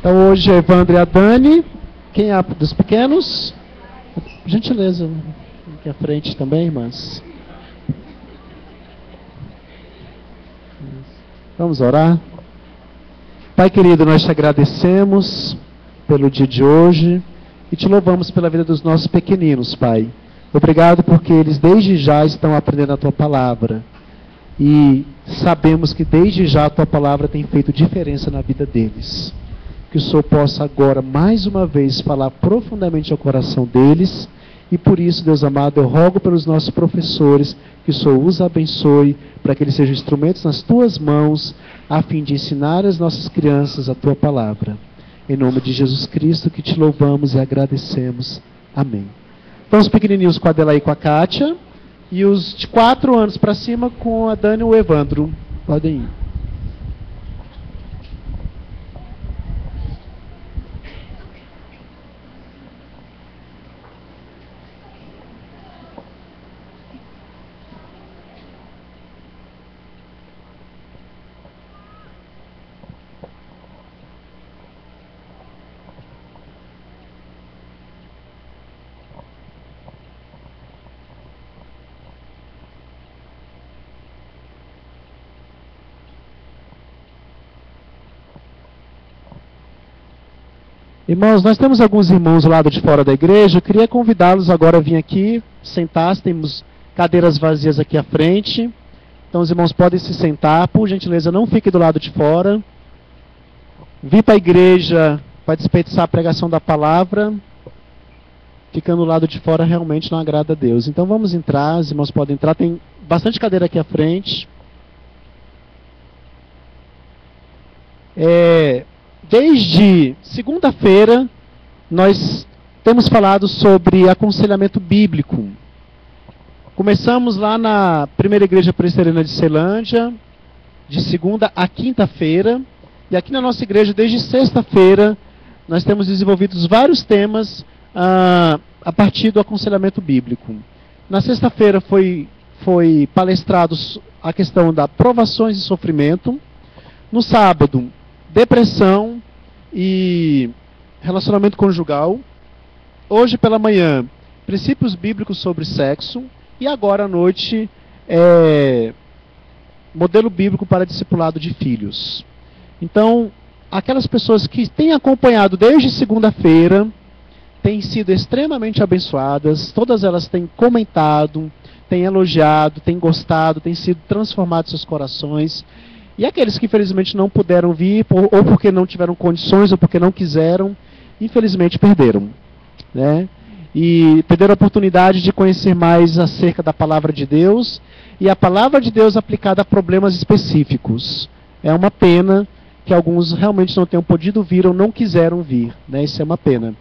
Então hoje é Evandro e a Dani. Quem é dos pequenos? Gentileza, aqui à frente também, irmãs. Vamos orar. Pai querido, nós te agradecemos pelo dia de hoje e te louvamos pela vida dos nossos pequeninos, Pai. Obrigado porque eles desde já estão aprendendo a Tua Palavra. E sabemos que desde já a Tua Palavra tem feito diferença na vida deles. Que o Senhor possa agora, mais uma vez, falar profundamente ao coração deles. E por isso, Deus amado, eu rogo pelos nossos professores que o Senhor os abençoe, para que eles sejam instrumentos nas Tuas mãos, a fim de ensinar as nossas crianças a Tua Palavra. Em nome de Jesus Cristo que te louvamos e agradecemos. Amém. Então os pequenininhos com a Adelaide e com a Kátia, e os de 4 anos para cima com a Dani e o Evandro. Podem ir. Irmãos, nós temos alguns irmãos do lado de fora da igreja. Eu queria convidá-los agora a vir aqui, sentar. Temos cadeiras vazias aqui à frente. Então os irmãos podem se sentar. Por gentileza, não fiquem do lado de fora. Vir para a igreja para desperdiçar a pregação da palavra, ficando do lado de fora, realmente não agrada a Deus. Então vamos entrar, os irmãos podem entrar. Tem bastante cadeira aqui à frente. Desde segunda-feira, nós temos falado sobre aconselhamento bíblico. Começamos lá na primeira igreja presbiteriana de Ceilândia, de segunda a quinta-feira. E aqui na nossa igreja, desde sexta-feira, nós temos desenvolvido vários temas a partir do aconselhamento bíblico. Na sexta-feira foi palestrado a questão da provações e sofrimento. No sábado, depressão e relacionamento conjugal. Hoje pela manhã, princípios bíblicos sobre sexo. E agora à noite, modelo bíblico para discipulado de filhos. Então, aquelas pessoas que têm acompanhado desde segunda-feira têm sido extremamente abençoadas. Todas elas têm comentado, têm elogiado, têm gostado, têm sido transformados seus corações. E aqueles que infelizmente não puderam vir, ou porque não tiveram condições, ou porque não quiseram, infelizmente perderam, né? E perderam a oportunidade de conhecer mais acerca da palavra de Deus, e a palavra de Deus aplicada a problemas específicos. É uma pena que alguns realmente não tenham podido vir ou não quiseram vir, né? Isso é uma pena.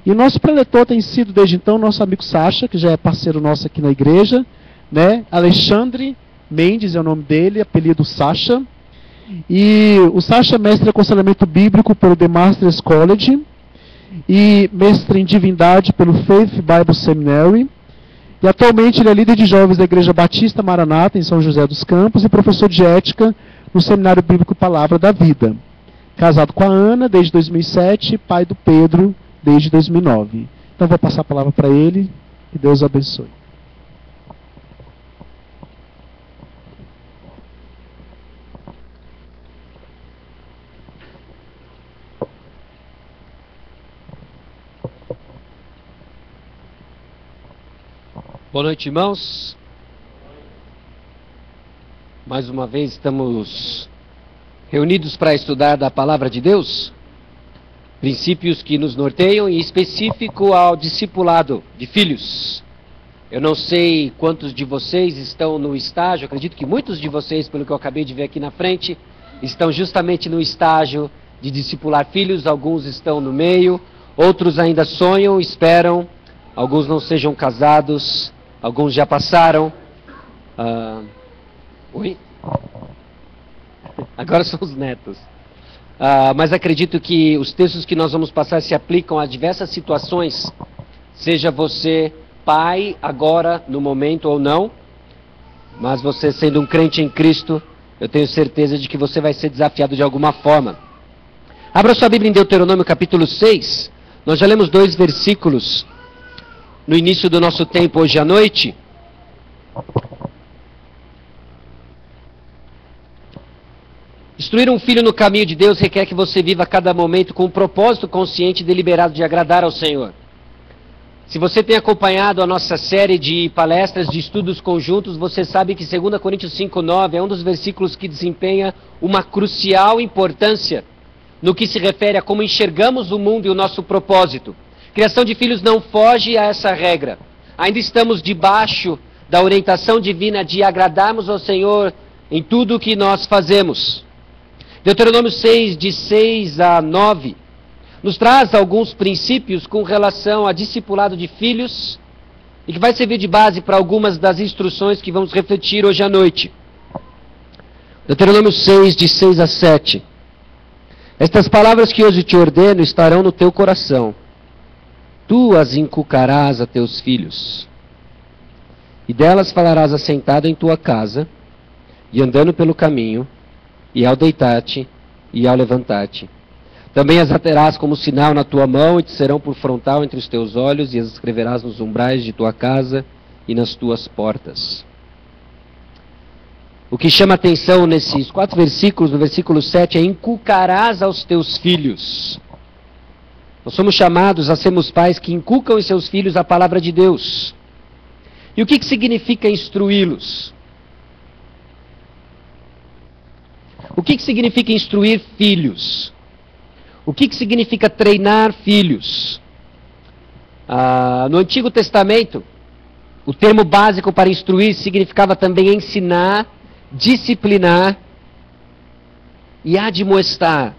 E o nosso preletor tem sido desde então nosso amigo Sacha, que já é parceiro nosso aqui na igreja, né? Alexandre Mendes é o nome dele, apelido Sacha. E o Sacha é mestre em aconselhamento bíblico pelo The Masters College e mestre em divindade pelo Faith Bible Seminary. E atualmente ele é líder de jovens da Igreja Batista Maranata em São José dos Campos e professor de ética no Seminário Bíblico Palavra da Vida. Casado com a Ana desde 2007, pai do Pedro desde 2009. Então vou passar a palavra para ele. Que Deus o abençoe. Boa noite, irmãos. Mais uma vez estamos reunidos para estudar da Palavra de Deus, princípios que nos norteiam, em específico ao discipulado de filhos. Eu não sei quantos de vocês estão no estágio, acredito que muitos de vocês, pelo que eu acabei de ver aqui na frente, estão justamente no estágio de discipular filhos. Alguns estão no meio, outros ainda sonham, esperam, alguns não sejam casados. Alguns já passaram. Oi? Agora são os netos. Mas acredito que os textos que nós vamos passar se aplicam a diversas situações. Seja você pai agora, no momento ou não. Mas você sendo um crente em Cristo, eu tenho certeza de que você vai ser desafiado de alguma forma. Abra sua Bíblia em Deuteronômio capítulo 6. Nós já lemos 2 versículos no início do nosso tempo hoje à noite. Instruir um filho no caminho de Deus requer que você viva a cada momento com um propósito consciente e deliberado de agradar ao Senhor. Se você tem acompanhado a nossa série de palestras, de estudos conjuntos, você sabe que 2 Coríntios 5:9 é um dos versículos que desempenha uma crucial importância no que se refere a como enxergamos o mundo e o nosso propósito. Criação de filhos não foge a essa regra. Ainda estamos debaixo da orientação divina de agradarmos ao Senhor em tudo o que nós fazemos. Deuteronômio 6, de 6 a 9, nos traz alguns princípios com relação a discipulado de filhos e que vai servir de base para algumas das instruções que vamos refletir hoje à noite. Deuteronômio 6, de 6 a 7. Estas palavras que hoje te ordeno estarão no teu coração. Tu as inculcarás a teus filhos. E delas falarás assentado em tua casa, e andando pelo caminho, e ao deitar-te, e ao levantar-te. Também as terás como sinal na tua mão, e te serão por frontal entre os teus olhos, e as escreverás nos umbrais de tua casa e nas tuas portas. O que chama atenção nesses 4 versículos, no versículo 7, é inculcarás aos teus filhos. Nós somos chamados a sermos pais que inculcam em seus filhos a palavra de Deus. E o que significa instruí-los? O que significa instruir filhos? O que significa treinar filhos? No Antigo Testamento, o termo básico para instruir significava também ensinar, disciplinar e admoestar.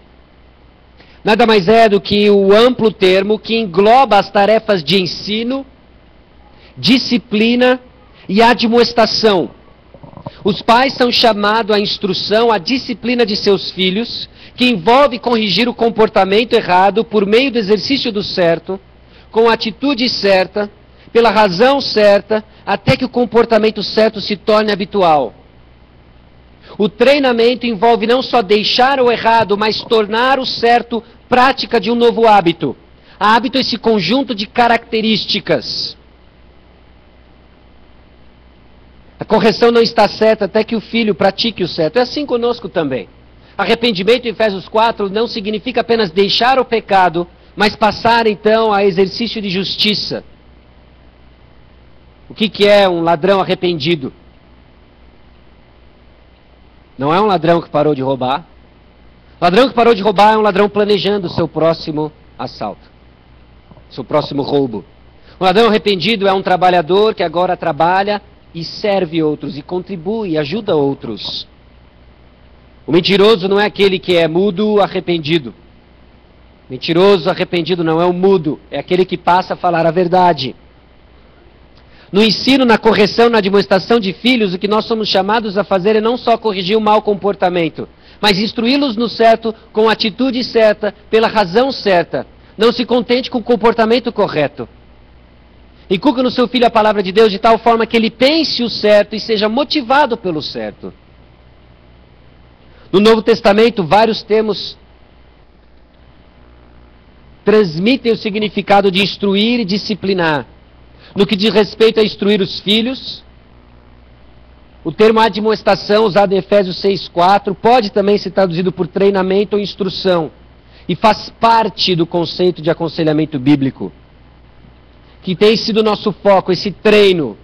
Nada mais é do que o amplo termo que engloba as tarefas de ensino, disciplina e admoestação. Os pais são chamados à instrução, à disciplina de seus filhos, que envolve corrigir o comportamento errado por meio do exercício do certo, com a atitude certa, pela razão certa, até que o comportamento certo se torne habitual. O treinamento envolve não só deixar o errado, mas tornar o certo prática de um novo hábito. Hábito é esse conjunto de características. A correção não está certa até que o filho pratique o certo. É assim conosco também. Arrependimento, em Efésios 4, não significa apenas deixar o pecado, mas passar então a exercício de justiça. O que é um ladrão arrependido? Não é um ladrão que parou de roubar. O ladrão que parou de roubar é um ladrão planejando o seu próximo assalto, seu próximo roubo. Um ladrão arrependido é um trabalhador que agora trabalha e serve outros, e contribui, e ajuda outros. O mentiroso não é aquele que é mudo arrependido. Mentiroso arrependido não é o mudo, é aquele que passa a falar a verdade. No ensino, na correção, na admoestação de filhos, o que nós somos chamados a fazer é não só corrigir o mau comportamento, mas instruí-los no certo, com a atitude certa, pela razão certa. Não se contente com o comportamento correto. Inculca no seu filho a palavra de Deus de tal forma que ele pense o certo e seja motivado pelo certo. No Novo Testamento, vários termos transmitem o significado de instruir e disciplinar. No que diz respeito a instruir os filhos, o termo admoestação, usado em Efésios 6:4, pode também ser traduzido por treinamento ou instrução, e faz parte do conceito de aconselhamento bíblico, que tem sido nosso foco, esse treino.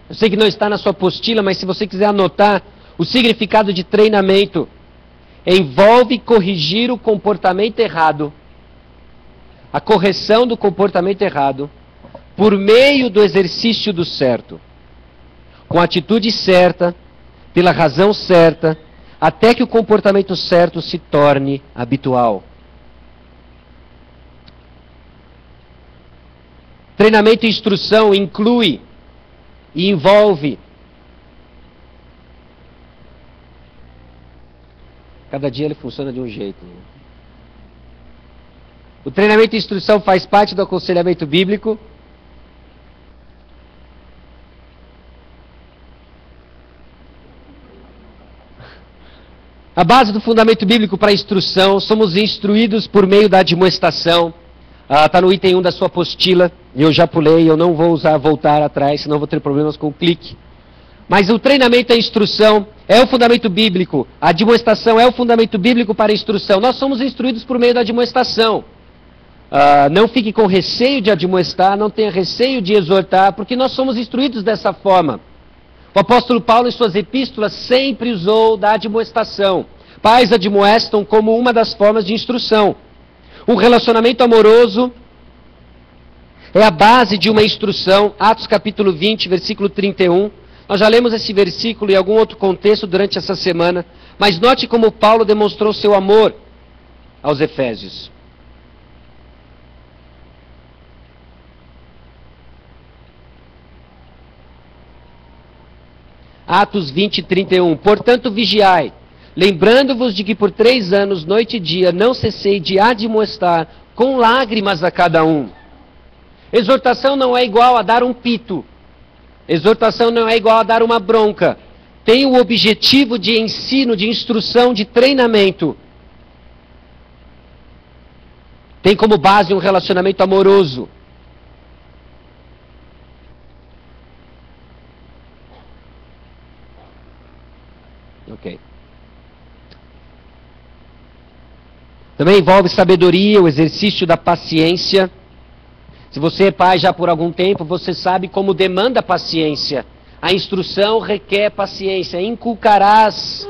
Eu sei que não está na sua apostila, mas se você quiser anotar, o significado de treinamento envolve corrigir o comportamento errado, a correção do comportamento errado, por meio do exercício do certo, com a atitude certa, pela razão certa, até que o comportamento certo se torne habitual. Treinamento e instrução inclui e envolve. Cada dia ele funciona de um jeito. O treinamento e instrução faz parte do aconselhamento bíblico. A base do fundamento bíblico para a instrução, somos instruídos por meio da admoestação. Está no item 1 da sua apostila, eu já pulei, eu não vou voltar atrás, senão vou ter problemas com o clique. Mas o treinamento e a instrução é o fundamento bíblico, a admoestação é o fundamento bíblico para a instrução. Nós somos instruídos por meio da admoestação. Não fique com receio de admoestar, não tenha receio de exortar, porque nós somos instruídos dessa forma. O apóstolo Paulo, em suas epístolas, sempre usou da admoestação. Pais admoestam como uma das formas de instrução. Um relacionamento amoroso é a base de uma instrução. Atos capítulo 20, versículo 31. Nós já lemos esse versículo em algum outro contexto durante essa semana. Mas note como Paulo demonstrou seu amor aos Efésios. Atos 20, 31. Portanto, vigiai, lembrando-vos de que por 3 anos, noite e dia, não cessei de admoestar com lágrimas a cada um. Exortação não é igual a dar um pito. Exortação não é igual a dar uma bronca. Tem o objetivo de ensino, de instrução, de treinamento. Tem como base um relacionamento amoroso. Ok. Também envolve sabedoria, o exercício da paciência. Se você é pai já por algum tempo, você sabe como demanda paciência. A instrução requer paciência. Inculcarás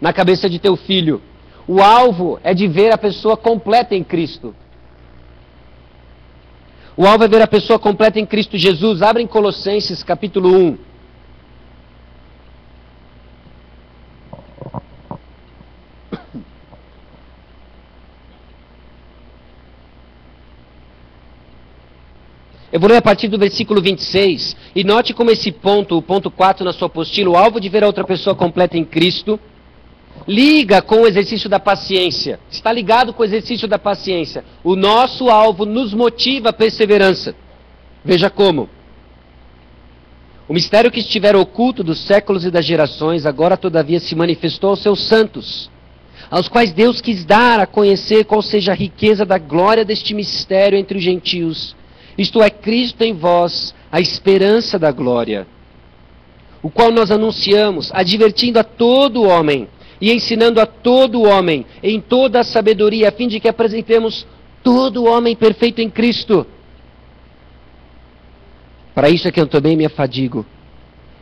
na cabeça de teu filho. O alvo é de ver a pessoa completa em Cristo. O alvo é ver a pessoa completa em Cristo Jesus. Abre em Colossenses capítulo 1. Eu vou ler a partir do versículo 26, e note como esse ponto, o ponto 4 na sua apostila, o alvo de ver a outra pessoa completa em Cristo, liga com o exercício da paciência. Está ligado com o exercício da paciência. O nosso alvo nos motiva a perseverança. Veja como. O mistério que estiver oculto dos séculos e das gerações, agora todavia se manifestou aos seus santos, aos quais Deus quis dar a conhecer qual seja a riqueza da glória deste mistério entre os gentios, isto é, Cristo em vós, a esperança da glória, o qual nós anunciamos, advertindo a todo homem e ensinando a todo homem em toda a sabedoria, a fim de que apresentemos todo homem perfeito em Cristo. Para isso é que eu também me afadigo,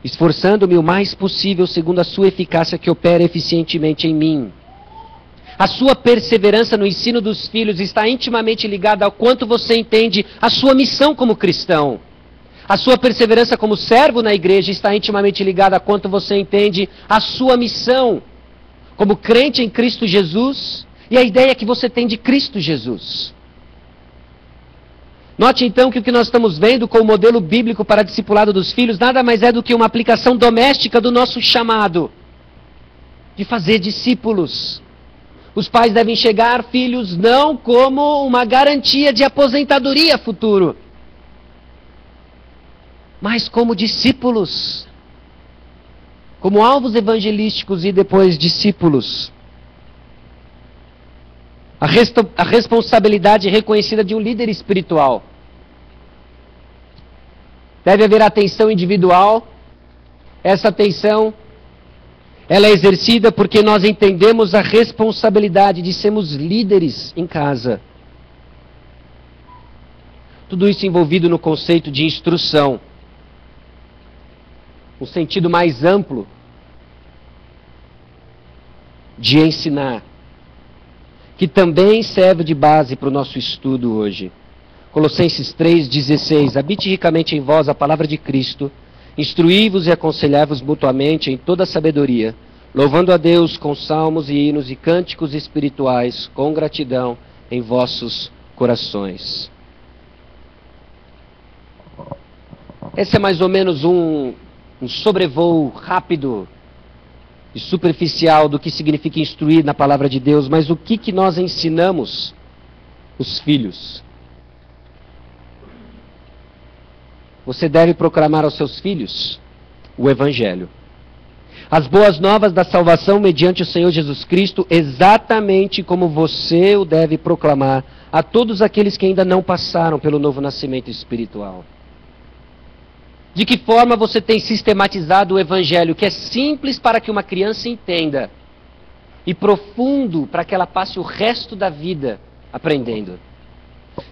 esforçando-me o mais possível segundo a sua eficácia que opera eficientemente em mim. A sua perseverança no ensino dos filhos está intimamente ligada ao quanto você entende a sua missão como cristão. A sua perseverança como servo na igreja está intimamente ligada a quanto você entende a sua missão como crente em Cristo Jesus e a ideia que você tem de Cristo Jesus. Note então que o que nós estamos vendo com o modelo bíblico para discipulado dos filhos nada mais é do que uma aplicação doméstica do nosso chamado de fazer discípulos. Os pais devem enxergar filhos não como uma garantia de aposentadoria futuro, mas como discípulos, como alvos evangelísticos e depois discípulos. A responsabilidade reconhecida de um líder espiritual. Deve haver atenção individual. Essa atenção ela é exercida porque nós entendemos a responsabilidade de sermos líderes em casa. Tudo isso envolvido no conceito de instrução. Um sentido mais amplo de ensinar, que também serve de base para o nosso estudo hoje. Colossenses 3,16. Habite ricamente em vós a palavra de Cristo, instruí-vos e aconselhai-vos mutuamente em toda a sabedoria, louvando a Deus com salmos e hinos e cânticos espirituais, com gratidão em vossos corações. Esse é mais ou menos um sobrevoo rápido e superficial do que significa instruir na palavra de Deus, mas o que nós ensinamos os filhos? Você deve proclamar aos seus filhos o Evangelho. as boas novas da salvação mediante o Senhor Jesus Cristo, exatamente como você o deve proclamar a todos aqueles que ainda não passaram pelo novo nascimento espiritual. De que forma você tem sistematizado o Evangelho, que é simples para que uma criança entenda e profundo para que ela passe o resto da vida aprendendo?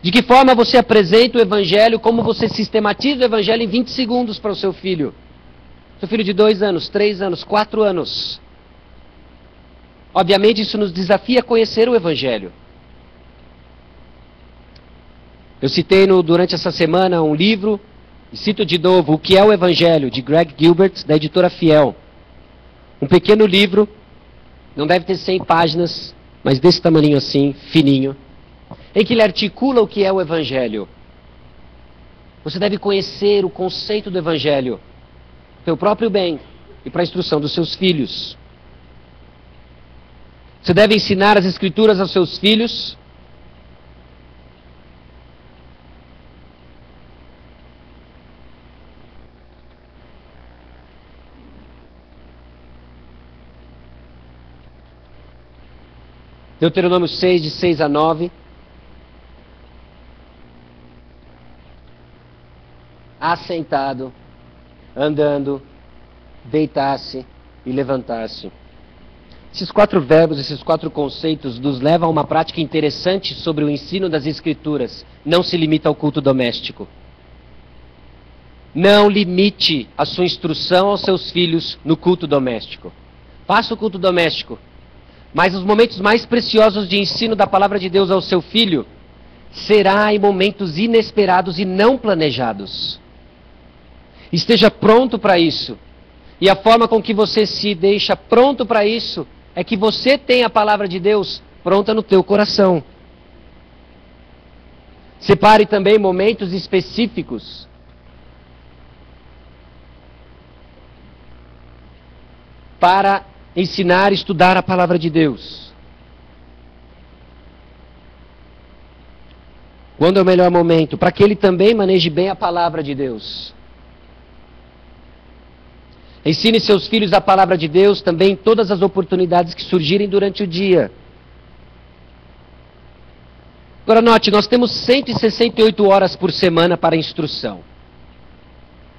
De que forma você apresenta o Evangelho, como você sistematiza o Evangelho em 20 segundos para o seu filho? Seu filho de 2 anos, 3 anos, 4 anos. Obviamente isso nos desafia a conhecer o Evangelho. Eu citei durante essa semana um livro, e cito de novo, O que é o Evangelho, de Greg Gilbert, da editora Fiel. Um pequeno livro, não deve ter 100 páginas, mas desse tamanho assim, fininho, em que ele articula o que é o Evangelho. Você deve conhecer o conceito do Evangelho, para o próprio bem e para a instrução dos seus filhos. Você deve ensinar as Escrituras aos seus filhos. Deuteronômio 6, de 6 a 9. Assentado, andando, deitar-se e levantar-se. Esses 4 verbos, esses 4 conceitos nos levam a uma prática interessante sobre o ensino das Escrituras. Não se limita ao culto doméstico. Não limite a sua instrução aos seus filhos no culto doméstico. Faça o culto doméstico. Mas os momentos mais preciosos de ensino da palavra de Deus ao seu filho será em momentos inesperados e não planejados. Esteja pronto para isso. E a forma com que você se deixa pronto para isso é que você tem a palavra de Deus pronta no teu coração. Separe também momentos específicos para ensinar e estudar a palavra de Deus. Quando é o melhor momento? Para que ele também maneje bem a palavra de Deus. Ensine seus filhos a palavra de Deus também em todas as oportunidades que surgirem durante o dia. Agora note, nós temos 168 horas por semana para instrução.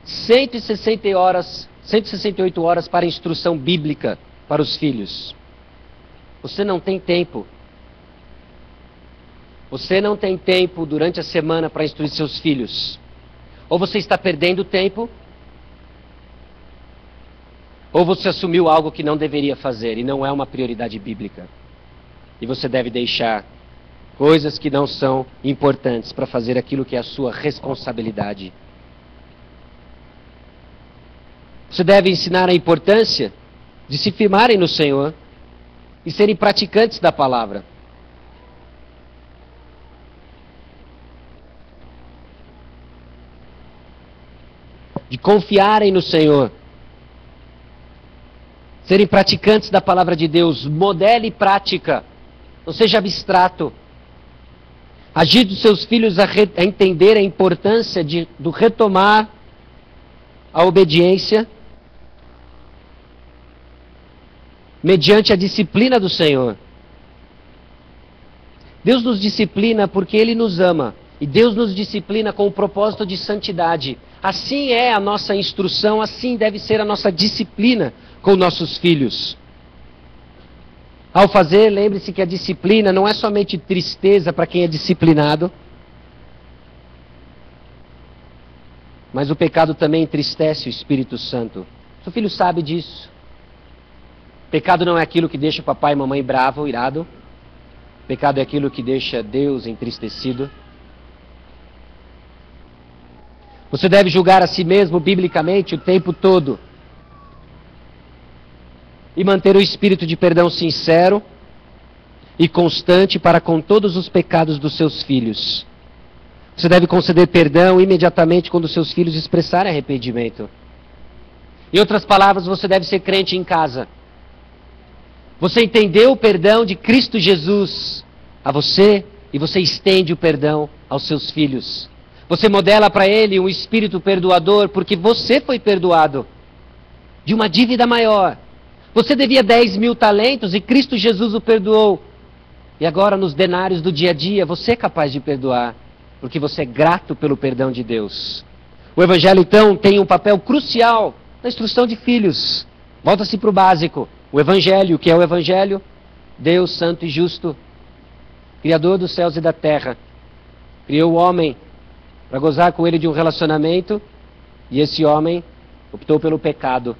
168 horas para instrução bíblica para os filhos. Você não tem tempo. Você não tem tempo durante a semana para instruir seus filhos. Ou você está perdendo tempo, ou você assumiu algo que não deveria fazer e não é uma prioridade bíblica. E você deve deixar coisas que não são importantes para fazer aquilo que é a sua responsabilidade. Você deve ensinar a importância de se firmarem no Senhor e serem praticantes da palavra. De confiarem no Senhor. Serem praticantes da palavra de Deus. Modele prática. Não seja abstrato. Ajude os seus filhos a entender a importância do retomar a obediência mediante a disciplina do Senhor. Deus nos disciplina porque Ele nos ama. E Deus nos disciplina com o propósito de santidade. Assim é a nossa instrução, assim deve ser a nossa disciplina com nossos filhos. Ao fazer, lembre-se que a disciplina não é somente tristeza para quem é disciplinado, mas o pecado também entristece o Espírito Santo. Seu filho sabe disso. Pecado não é aquilo que deixa papai e mamãe bravo, irado. Pecado é aquilo que deixa Deus entristecido. Você deve julgar a si mesmo biblicamente o tempo todo. E manter o espírito de perdão sincero e constante para com todos os pecados dos seus filhos. Você deve conceder perdão imediatamente quando seus filhos expressarem arrependimento. Em outras palavras, você deve ser crente em casa. Você entendeu o perdão de Cristo Jesus a você e você estende o perdão aos seus filhos. Você modela para ele um espírito perdoador porque você foi perdoado de uma dívida maior. Você devia 10.000 talentos e Cristo Jesus o perdoou. E agora, nos denários do dia a dia, você é capaz de perdoar, porque você é grato pelo perdão de Deus. O Evangelho, então, tem um papel crucial na instrução de filhos. Volta-se para o básico. O Evangelho, o que é o Evangelho? Deus santo e justo, Criador dos céus e da terra, criou o homem para gozar com ele de um relacionamento, e esse homem optou pelo pecado.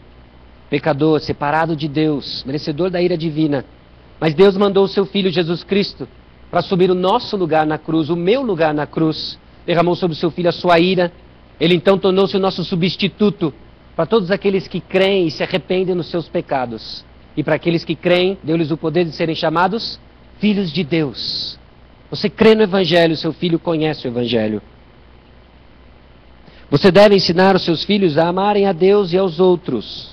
Pecador, separado de Deus, merecedor da ira divina. Mas Deus mandou o seu Filho Jesus Cristo para assumir o nosso lugar na cruz, o meu lugar na cruz. Derramou sobre o seu Filho a sua ira. Ele então tornou-se o nosso substituto para todos aqueles que creem e se arrependem nos seus pecados. E para aqueles que creem, deu-lhes o poder de serem chamados filhos de Deus. Você crê no Evangelho, seu filho conhece o Evangelho. Você deve ensinar os seus filhos a amarem a Deus e aos outros.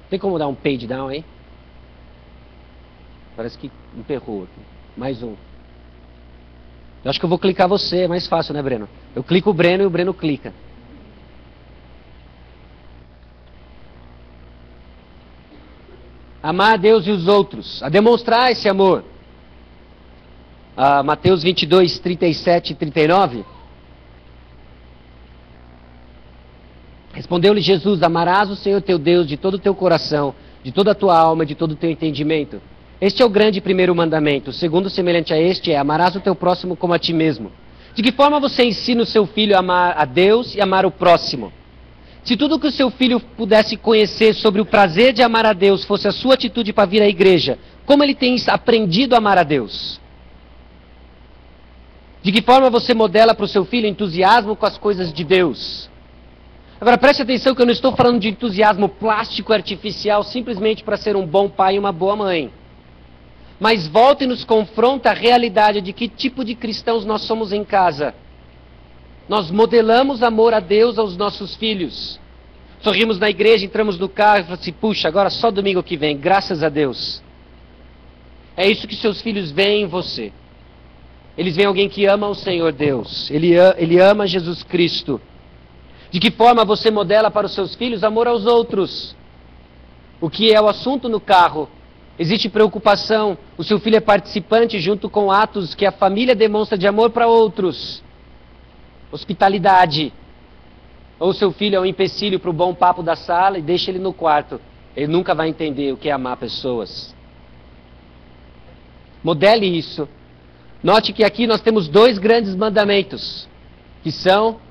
Tem como dar um page down aí? Parece que emperrou aqui. Mais um. Eu acho que eu vou clicar você, é mais fácil, né, Breno? Eu clico o Breno e o Breno clica. Amar a Deus e os outros, a demonstrar esse amor. Mateus 22, 37 e 39. Respondeu-lhe Jesus: amarás o Senhor teu Deus de todo o teu coração, de toda a tua alma, de todo o teu entendimento. Este é o grande primeiro mandamento. O segundo, semelhante a este, é: amarás o teu próximo como a ti mesmo. De que forma você ensina o seu filho a amar a Deus e amar o próximo? Se tudo que o seu filho pudesse conhecer sobre o prazer de amar a Deus fosse a sua atitude para vir à igreja, como ele tem aprendido a amar a Deus? De que forma você modela para o seu filho entusiasmo com as coisas de Deus? Agora preste atenção que eu não estou falando de entusiasmo plástico e artificial simplesmente para ser um bom pai e uma boa mãe. Mas volta e nos confronta a realidade de que tipo de cristãos nós somos em casa. Nós modelamos amor a Deus aos nossos filhos. Sorrimos na igreja, entramos no carro e falamos assim: puxa, agora só domingo que vem, graças a Deus. É isso que seus filhos veem em você. Eles veem alguém que ama o Senhor Deus. Ele ama Jesus Cristo. De que forma você modela para os seus filhos amor aos outros? O que é o assunto no carro? Existe preocupação. O seu filho é participante junto com atos que a família demonstra de amor para outros. Hospitalidade. Ou seu filho é um empecilho para o bom papo da sala e deixa ele no quarto. Ele nunca vai entender o que é amar pessoas. Modele isso. Note que aqui nós temos 2 grandes mandamentos, que são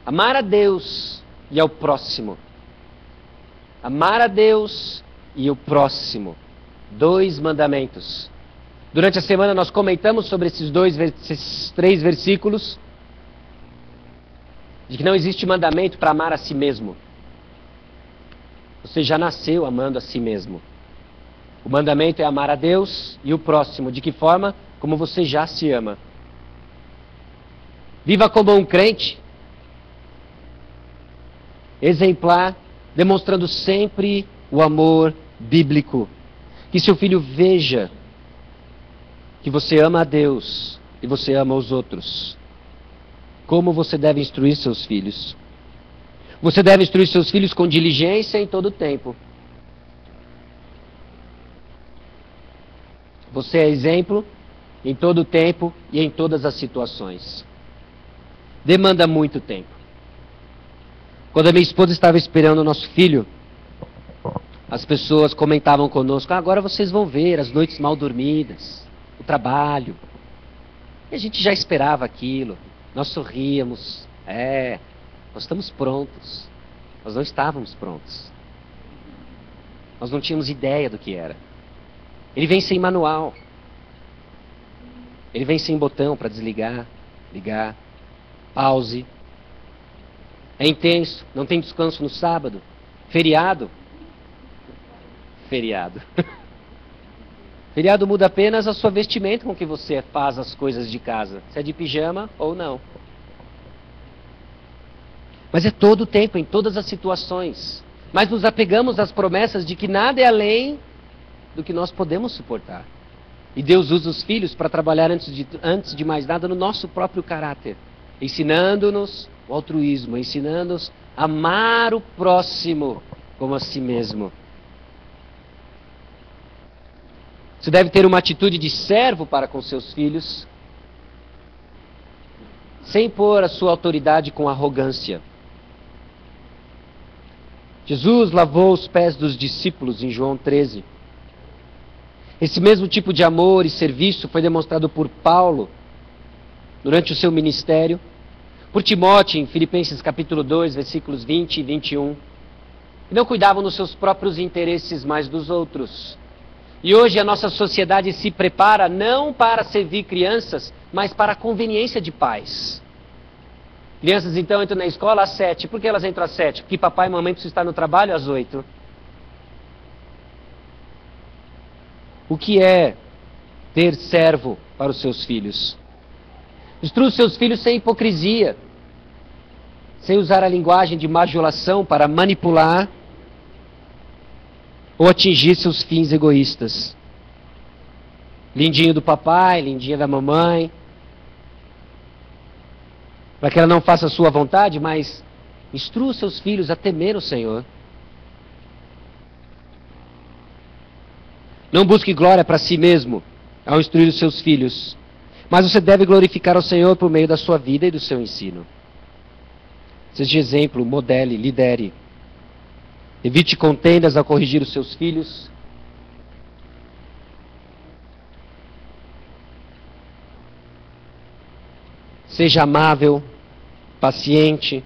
amar a Deus e ao próximo. Amar a Deus e o próximo. 2 mandamentos. Durante a semana nós comentamos sobre esses 3 versículos, de que não existe mandamento para amar a si mesmo. Você já nasceu amando a si mesmo. O mandamento é amar a Deus e o próximo. De que forma? Como você já se ama. Viva como um crente exemplar, demonstrando sempre o amor bíblico. Que seu filho veja que você ama a Deus e você ama os outros. Como você deve instruir seus filhos? Você deve instruir seus filhos com diligência em todo o tempo. Você é exemplo em todo o tempo e em todas as situações. Demanda muito tempo. Quando a minha esposa estava esperando o nosso filho, as pessoas comentavam conosco: agora vocês vão ver as noites mal dormidas, o trabalho. E a gente já esperava aquilo. Nós sorríamos. Nós estamos prontos. Nós não estávamos prontos. Nós não tínhamos ideia do que era. Ele vem sem manual. Ele vem sem botão para desligar, ligar, pause. É intenso, não tem descanso no sábado. Feriado. Feriado muda apenas a sua vestimenta com que você faz as coisas de casa. Se é de pijama ou não. Mas é todo o tempo, em todas as situações. mas nos apegamos às promessas de que nada é além do que nós podemos suportar. E Deus usa os filhos para trabalhar antes de mais nada no nosso próprio caráter, ensinando-nos o altruísmo, ensinando-nos a amar o próximo como a si mesmo. Você deve ter uma atitude de servo para com seus filhos, sem impor a sua autoridade com arrogância. Jesus lavou os pés dos discípulos em João 13. Esse mesmo tipo de amor e serviço foi demonstrado por Paulo durante o seu ministério, por Timóteo em Filipenses capítulo 2, versículos 20 e 21. E não cuidavam dos seus próprios interesses, mas dos outros. E hoje a nossa sociedade se prepara não para servir crianças, mas para a conveniência de pais. Crianças então entram na escola às 7. Por que elas entram às 7? Porque papai e mamãe precisam estar no trabalho às 8. O que é ter servo para os seus filhos? Instrua os seus filhos sem hipocrisia, sem usar a linguagem de bajulação para manipular ou atingir seus fins egoístas. Lindinho do papai, lindinha da mamãe, para que ela não faça a sua vontade, mas instrua os seus filhos a temer o Senhor. Não busque glória para si mesmo ao instruir os seus filhos, mas você deve glorificar ao Senhor por meio da sua vida e do seu ensino. Seja exemplo, modele, lidere. Evite contendas ao corrigir os seus filhos. Seja amável, paciente,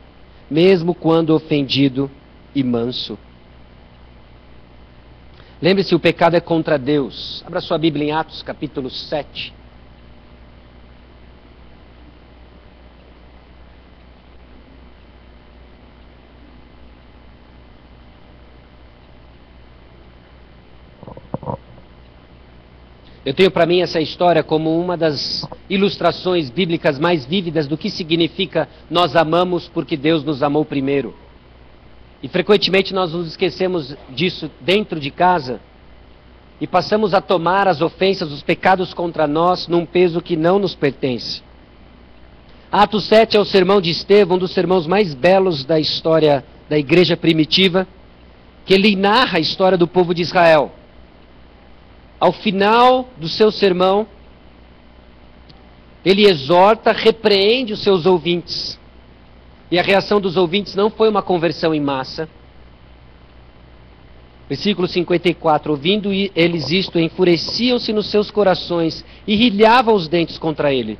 mesmo quando ofendido, e manso. Lembre-se, o pecado é contra Deus. Abra sua Bíblia em Atos capítulo 7. Eu tenho para mim essa história como uma das ilustrações bíblicas mais vívidas do que significa nós amamos porque Deus nos amou primeiro. E frequentemente nós nos esquecemos disso dentro de casa e passamos a tomar as ofensas, os pecados contra nós num peso que não nos pertence. Atos 7 é o sermão de Estevão, um dos sermãos mais belos da história da igreja primitiva, que ele narra a história do povo de Israel. Ao final do seu sermão, ele exorta, repreende os seus ouvintes. E a reação dos ouvintes não foi uma conversão em massa. Versículo 54, ouvindo eles isto, enfureciam-se nos seus corações e rilhavam os dentes contra ele.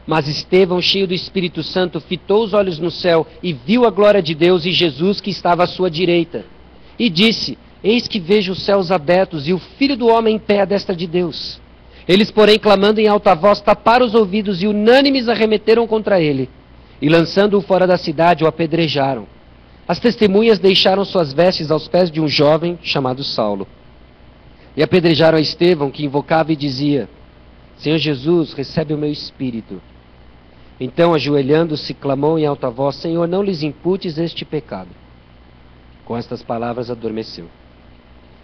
Mas Estevão, cheio do Espírito Santo, fitou os olhos no céu e viu a glória de Deus e Jesus que estava à sua direita. E disse: eis que vejo os céus abertos e o Filho do Homem em pé à destra de Deus. Eles, porém, clamando em alta voz, taparam os ouvidos e unânimes arremeteram contra ele. E lançando-o fora da cidade, o apedrejaram. As testemunhas deixaram suas vestes aos pés de um jovem chamado Saulo. E apedrejaram a Estevão, que invocava e dizia: Senhor Jesus, recebe o meu espírito. Então, ajoelhando-se, clamou em alta voz: Senhor, não lhes imputes este pecado. Com estas palavras adormeceu.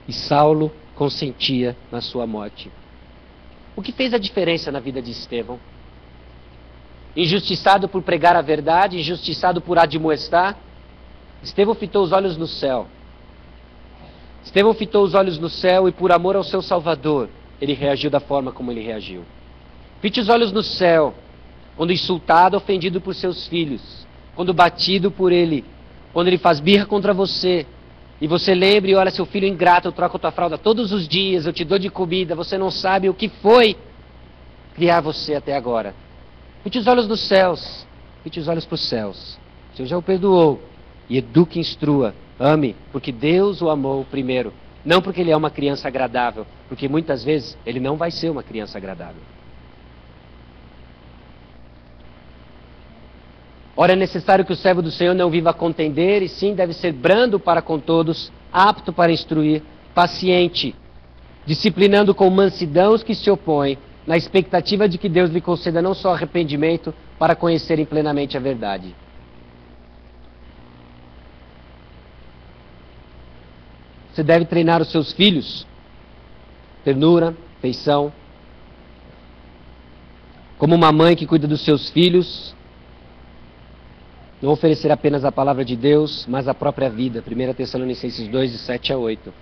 E Saulo consentia na sua morte. O que fez a diferença na vida de Estevão? Injustiçado por pregar a verdade, injustiçado por admoestar, Estevão fitou os olhos no céu. Estevão fitou os olhos no céu e por amor ao seu Salvador, ele reagiu da forma como ele reagiu. Fite os olhos no céu, quando insultado, ofendido por seus filhos, quando batido por ele, quando ele faz birra contra você, e você lembra e olha, seu filho ingrato, eu troco tua fralda todos os dias, eu te dou de comida, você não sabe o que foi criar você até agora. Fite os olhos nos céus, fite os olhos para os céus. O Senhor já o perdoou. E eduque e instrua, ame, porque Deus o amou primeiro. Não porque ele é uma criança agradável, porque muitas vezes ele não vai ser uma criança agradável. Ora, é necessário que o servo do Senhor não viva a contender, e sim deve ser brando para com todos, apto para instruir, paciente, disciplinando com mansidão os que se opõem, na expectativa de que Deus lhe conceda não só arrependimento, para conhecerem plenamente a verdade. Você deve treinar os seus filhos. Ternura, afeição. Como uma mãe que cuida dos seus filhos, não oferecer apenas a palavra de Deus, mas a própria vida. 1 Tessalonicenses 2, de 7 a 8.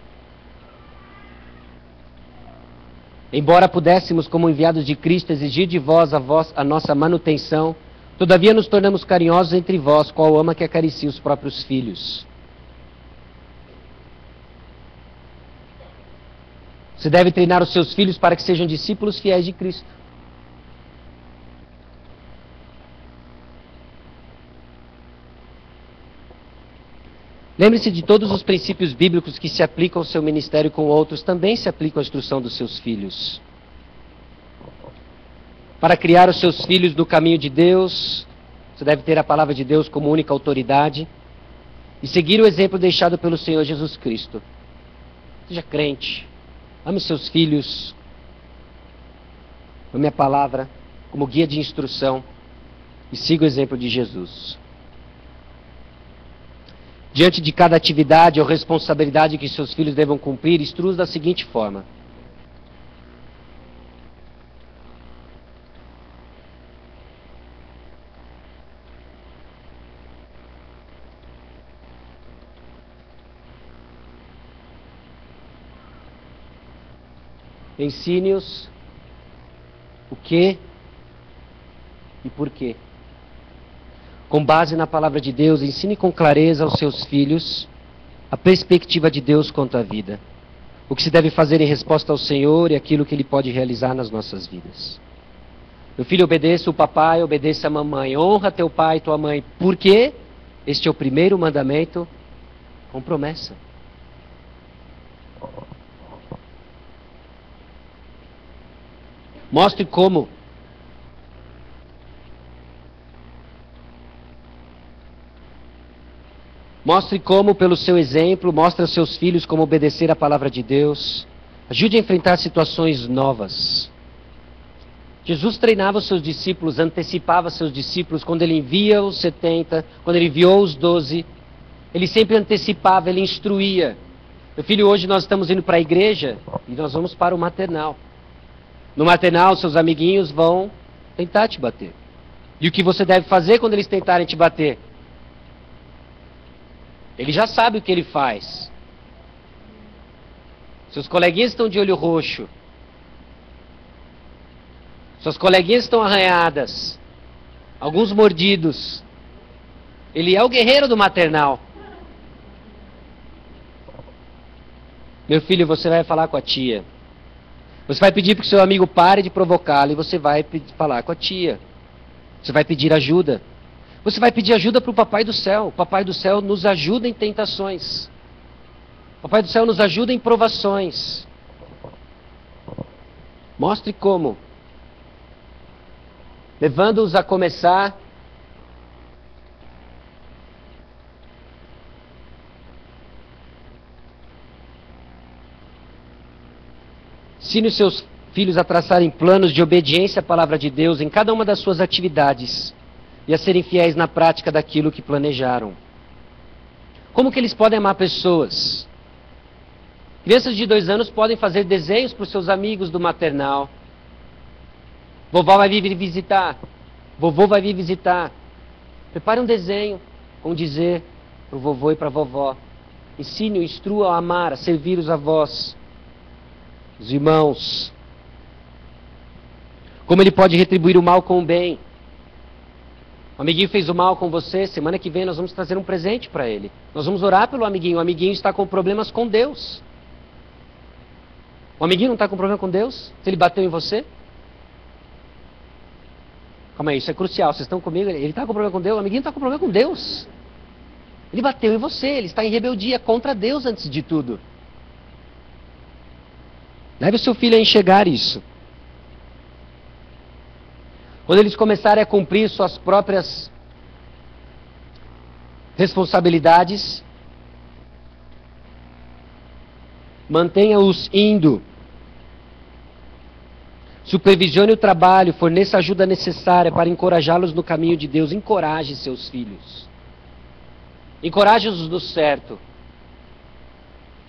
Embora pudéssemos, como enviados de Cristo, exigir de vós a nossa manutenção, todavia nos tornamos carinhosos entre vós, qual ama que acaricia os próprios filhos. Você deve treinar os seus filhos para que sejam discípulos fiéis de Cristo. Lembre-se de todos os princípios bíblicos que se aplicam ao seu ministério com outros, também se aplicam à instrução dos seus filhos. Para criar os seus filhos no caminho de Deus, você deve ter a palavra de Deus como única autoridade e seguir o exemplo deixado pelo Senhor Jesus Cristo. Seja crente, ame os seus filhos, ame a palavra como guia de instrução e siga o exemplo de Jesus. Diante de cada atividade ou responsabilidade que seus filhos devam cumprir, instrua-os da seguinte forma. Ensine-os o que e por quê. Com base na palavra de Deus, ensine com clareza aos seus filhos a perspectiva de Deus quanto à vida. O que se deve fazer em resposta ao Senhor e aquilo que Ele pode realizar nas nossas vidas. Meu filho, obedeça o papai, obedeça a mamãe. Honra teu pai e tua mãe. Por quê? Este é o primeiro mandamento com promessa. Mostre como. Mostre como, pelo seu exemplo, mostre aos seus filhos como obedecer a palavra de Deus. Ajude a enfrentar situações novas. Jesus treinava os seus discípulos, antecipava seus discípulos. Quando ele envia os 70, quando ele enviou os 12, ele sempre antecipava, ele instruía. Meu filho, hoje nós estamos indo para a igreja e nós vamos para o maternal. No maternal, seus amiguinhos vão tentar te bater. E o que você deve fazer quando eles tentarem te bater? Ele já sabe o que ele faz. Seus coleguinhas estão de olho roxo. Suas coleguinhas estão arranhadas. Alguns mordidos. Ele é o guerreiro do maternal. Meu filho, você vai falar com a tia. Você vai pedir para que seu amigo pare de provocá-lo e você vai falar com a tia. Você vai pedir ajuda. Você vai pedir ajuda para o Papai do Céu. O Papai do Céu nos ajuda em tentações. O Papai do Céu nos ajuda em provações. Mostre como. Levando-os a começar ensine os seus filhos a traçarem planos de obediência à palavra de Deus em cada uma das suas atividades e a serem fiéis na prática daquilo que planejaram. Como que eles podem amar pessoas? Crianças de 2 anos podem fazer desenhos para os seus amigos do maternal. Vovó vai vir visitar. Vovô vai vir visitar. Prepare um desenho com dizer para o vovô e para a vovó. Ensine-o, instrua a amar, a servir os avós, os irmãos. Como ele pode retribuir o mal com o bem. O amiguinho fez o mal com você, semana que vem nós vamos trazer um presente para ele. Nós vamos orar pelo amiguinho. O amiguinho está com problemas com Deus. O amiguinho não está com problema com Deus? Se ele bateu em você? Calma aí, isso é crucial. Vocês estão comigo? Ele está com problema com Deus? O amiguinho está com problema com Deus. Ele bateu em você, ele está em rebeldia contra Deus antes de tudo. Leve o seu filho a enxergar isso. Quando eles começarem a cumprir suas próprias responsabilidades, mantenha-os indo. Supervisione o trabalho, forneça a ajuda necessária para encorajá-los no caminho de Deus. Encoraje seus filhos. Encoraje-os no certo.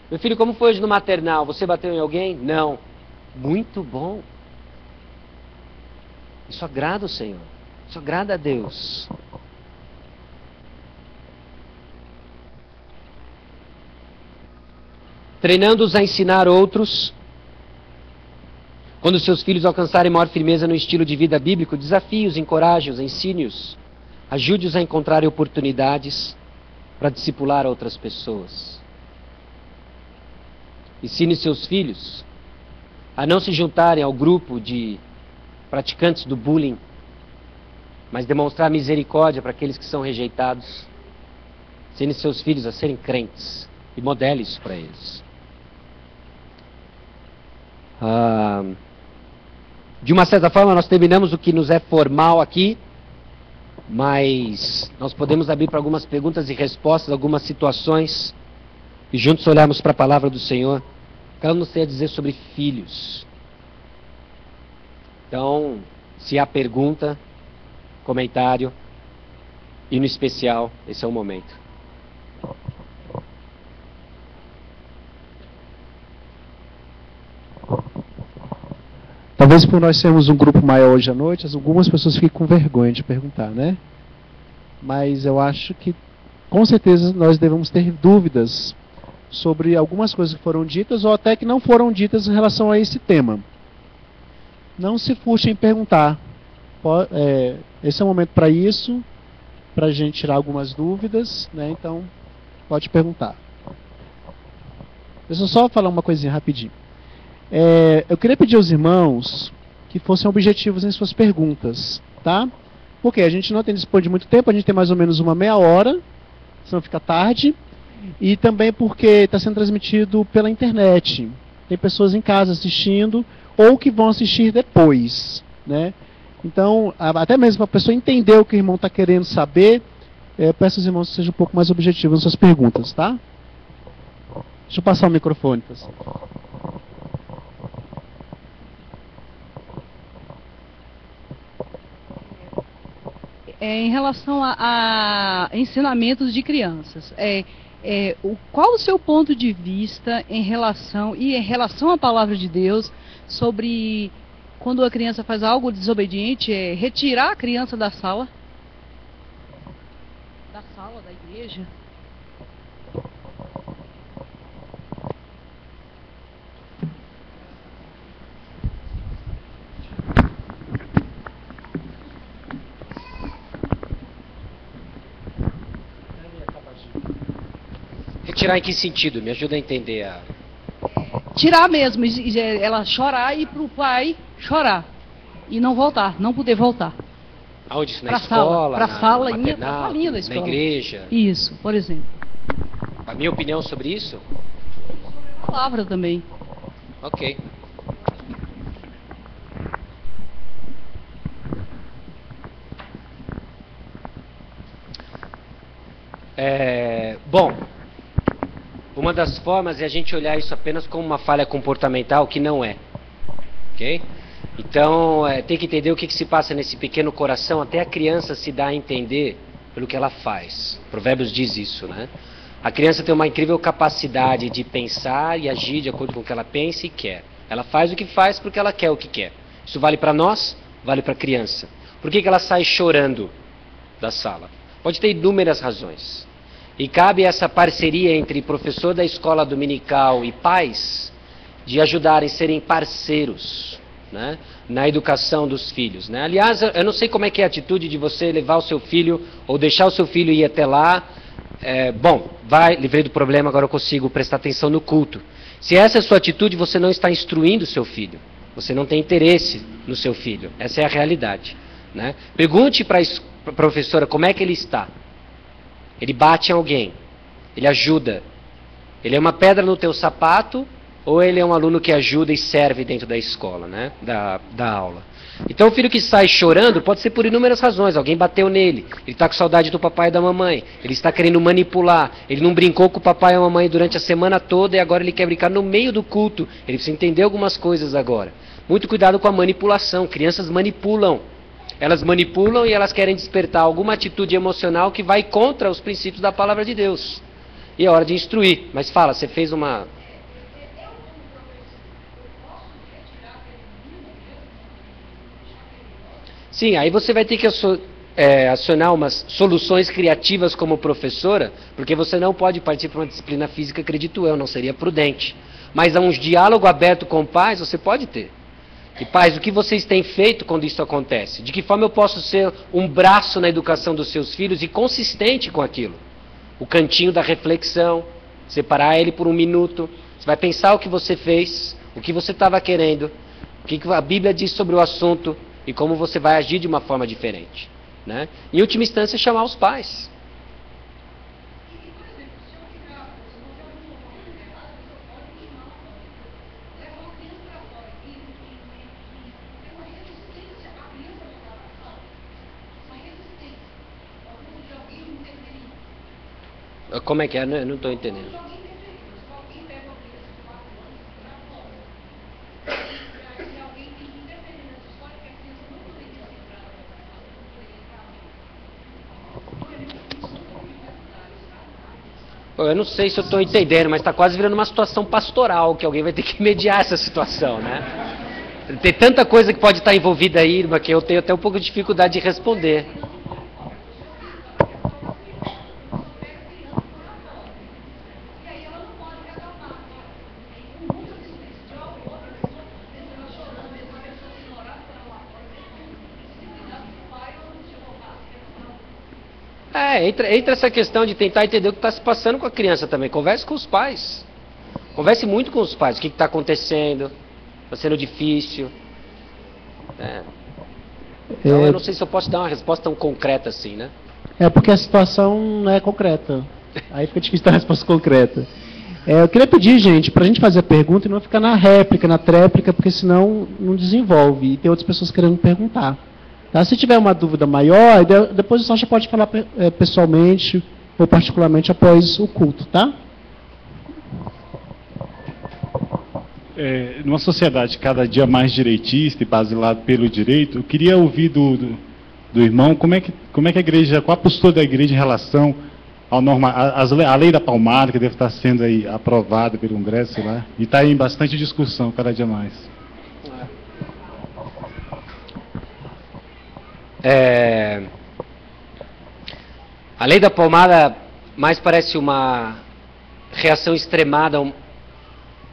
Meu filho, como foi hoje no maternal? Você bateu em alguém? Não. Muito bom. Isso agrada o Senhor. Isso agrada a Deus. Treinando-os a ensinar outros. Quando seus filhos alcançarem maior firmeza no estilo de vida bíblico, desafie-os, encoraje-os, ensine-os. Ajude-os a encontrarem oportunidades para discipular outras pessoas. Ensine seus filhos a não se juntarem ao grupo de praticantes do bullying, mas demonstrar misericórdia para aqueles que são rejeitados. Ensine seus filhos a serem crentes e modele isso para eles. De uma certa forma, nós terminamos o que nos é formal aqui, mas nós podemos abrir para algumas perguntas e respostas, algumas situações, e juntos olharmos para a palavra do Senhor. O que ela nos tem a dizer sobre filhos. Então, se há pergunta, comentário, e no especial, esse é o momento. Talvez por nós sermos um grupo maior hoje à noite, algumas pessoas fiquem com vergonha de perguntar, né? Mas eu acho que, com certeza, nós devemos ter dúvidas sobre algumas coisas que foram ditas ou até que não foram ditas em relação a esse tema. Não se furte em perguntar. Esse é o momento para isso, para a gente tirar algumas dúvidas, né? Então, pode perguntar. Deixa eu só falar uma coisinha rapidinho. Eu queria pedir aos irmãos que fossem objetivos em suas perguntas, tá? Porque a gente não tem dispor de muito tempo, a gente tem mais ou menos uma meia hora, senão fica tarde. E também porque está sendo transmitido pela internet. Tem pessoas em casa assistindo ou que vão assistir depois, né? Então, até mesmo para a pessoa entender o que o irmão está querendo saber, peço aos irmãos que sejam um pouco mais objetivos nas suas perguntas, tá? Deixa eu passar o microfone, pessoal. Em relação a ensinamentos de crianças, qual o seu ponto de vista em relação à palavra de Deus sobre quando a criança faz algo desobediente, retirar a criança da sala da igreja? Retirar em que sentido? Me ajuda a entender. Tirar mesmo, ela chorar e ir para o pai chorar. E não voltar, não poder voltar. Aonde isso? Na pra escola? Para a sala, pra salinha da escola. Na igreja? Isso, por exemplo. A minha opinião sobre isso? A palavra também. Ok. Bom, uma das formas é a gente olhar isso apenas como uma falha comportamental, que não é. Ok? Então, tem que entender o que se passa nesse pequeno coração, até a criança se dá a entender pelo que ela faz. Provérbios diz isso, né? A criança tem uma incrível capacidade de pensar e agir de acordo com o que ela pensa e quer. Ela faz o que faz porque ela quer o que quer. Isso vale para nós, vale para a criança. Por que ela sai chorando da sala? Pode ter inúmeras razões. E cabe essa parceria entre professor da escola dominical e pais de ajudarem a serem parceiros, né, na educação dos filhos, né? Aliás, eu não sei como é que é a atitude de você levar o seu filho ou deixar o seu filho ir até lá. Bom, vai, livrei do problema, agora eu consigo prestar atenção no culto. Se essa é a sua atitude, você não está instruindo o seu filho. Você não tem interesse no seu filho. Essa é a realidade, né? Pergunte para a professora como é que ele está. Ele bate em alguém, ele ajuda, ele é uma pedra no teu sapato ou ele é um aluno que ajuda e serve dentro da escola, né? da aula. Então o filho que sai chorando pode ser por inúmeras razões. Alguém bateu nele, ele está com saudade do papai e da mamãe, ele está querendo manipular, ele não brincou com o papai e a mamãe durante a semana toda e agora ele quer brincar no meio do culto. Ele precisa entender algumas coisas agora. Muito cuidado com a manipulação, crianças manipulam. Elas manipulam e elas querem despertar alguma atitude emocional que vai contra os princípios da palavra de Deus. E é hora de instruir. Mas fala, você fez uma Sim, aí você vai ter que acionar umas soluções criativas como professora, porque você não pode partir para uma disciplina física, acredito eu, não seria prudente. Mas há uns diálogo aberto com pais, você pode ter. E pais, o que vocês têm feito quando isso acontece? De que forma eu posso ser um braço na educação dos seus filhos e consistente com aquilo? O cantinho da reflexão, separar ele por um minuto, você vai pensar o que você fez, o que você estava querendo, o que a Bíblia diz sobre o assunto e como você vai agir de uma forma diferente. Né? Em última instância, chamar os pais. Como é que é? Eu não estou entendendo. Eu não sei se eu estou entendendo, mas está quase virando uma situação pastoral, que alguém vai ter que mediar essa situação, né? Tem tanta coisa que pode estar envolvida aí, irmã, que eu tenho até um pouco de dificuldade de responder. Entra essa questão de tentar entender o que está se passando com a criança também. Converse com os pais. Converse muito com os pais. O que está acontecendo? Está sendo difícil. Então, eu não sei se eu posso dar uma resposta tão concreta assim, né? Porque a situação não é concreta. Aí fica difícil dar uma resposta concreta. Eu queria pedir, gente, para a gente fazer a pergunta e não ficar na réplica, na tréplica, porque senão não desenvolve. E tem outras pessoas querendo perguntar. Tá? Se tiver uma dúvida maior, depois o Sacha pode falar pessoalmente ou particularmente após o culto, tá? Numa sociedade cada dia mais direitista e baseada pelo direito, eu queria ouvir do irmão como é que a igreja, qual a postura da igreja em relação à lei da palmada, que deve estar sendo aí aprovada pelo Congresso, sei lá, e está em bastante discussão cada dia mais. A lei da palmada mais parece uma reação extremada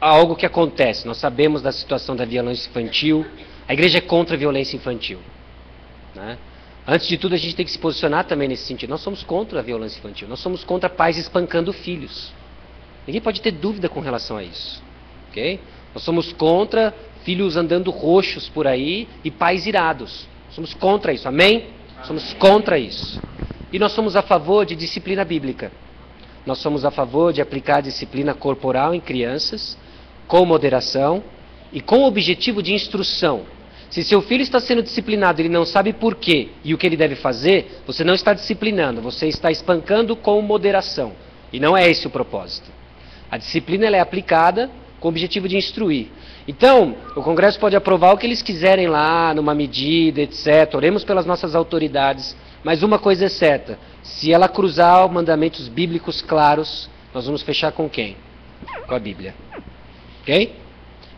a algo que acontece. Nós sabemos da situação da violência infantil. A igreja é contra a violência infantil, né? Antes de tudo, a gente tem que se posicionar também nesse sentido. Nós somos contra a violência infantil. Nós somos contra pais espancando filhos. Ninguém pode ter dúvida com relação a isso, ok? Nós somos contra filhos andando roxos por aí e pais irados. Somos contra isso, amém? Somos contra isso. E nós somos a favor de disciplina bíblica. Nós somos a favor de aplicar a disciplina corporal em crianças, com moderação e com o objetivo de instrução. Se seu filho está sendo disciplinado, ele não sabe por quê e o que ele deve fazer, você não está disciplinando, você está espancando com moderação. E não é esse o propósito. A disciplina ela é aplicada com o objetivo de instruir. Então, o Congresso pode aprovar o que eles quiserem lá, numa medida, etc. Oremos pelas nossas autoridades. Mas uma coisa é certa, se ela cruzar mandamentos bíblicos claros, nós vamos fechar com quem? Com a Bíblia. Ok?